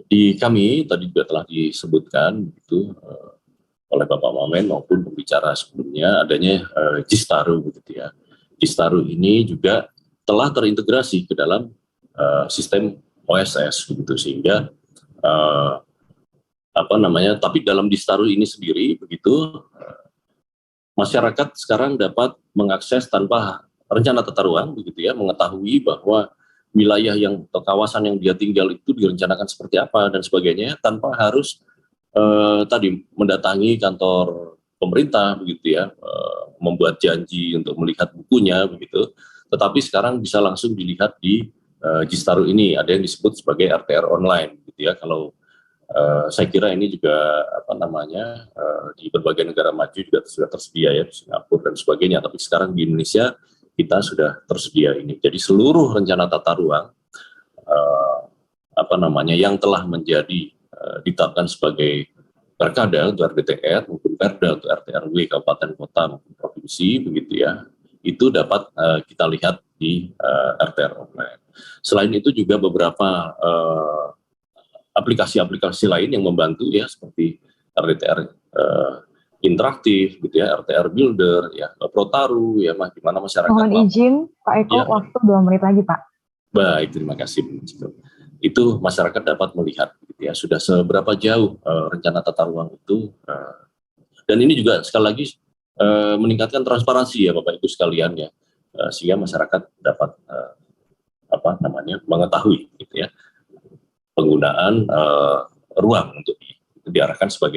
di kami tadi juga telah disebutkan gitu oleh Bapak Wamen maupun pembicara sebelumnya adanya Jistaru begitu ya. Jistaru ini juga telah terintegrasi ke dalam sistem OSS begitu, sehingga tapi dalam Jistaru ini sendiri begitu masyarakat sekarang dapat mengakses tanpa rencana tata ruang begitu ya, mengetahui bahwa wilayah atau kawasan yang dia tinggal itu direncanakan seperti apa dan sebagainya tanpa harus mendatangi kantor pemerintah begitu ya, membuat janji untuk melihat bukunya begitu. Tetapi sekarang bisa langsung dilihat di Jistaru ini, ada yang disebut sebagai RTR online gitu ya. Kalau saya kira ini juga di berbagai negara maju juga sudah tersedia ya, Singapura dan sebagainya. Tapi sekarang di Indonesia kita sudah tersedia ini. Jadi seluruh rencana tata ruang yang telah menjadi ditetapkan sebagai Perkada untuk RDTR maupun Perda untuk RT/RW kabupaten kota maupun provinsi begitu ya, itu dapat kita lihat di RTR online. Selain itu juga beberapa aplikasi-aplikasi lain yang membantu ya, seperti RDTR interaktif gitu ya, RTR Builder ya, Protaru ya, di mana masyarakat. Mohon izin Pak Eko, ya. Waktu 2 menit lagi Pak. Baik, terima kasih. Itu masyarakat dapat melihat gitu ya, sudah seberapa jauh rencana tata ruang itu, dan ini juga sekali lagi meningkatkan transparansi ya Bapak Ibu sekalian ya, sehingga masyarakat dapat mengetahui gitu ya penggunaan ruang untuk diarahkan sebagai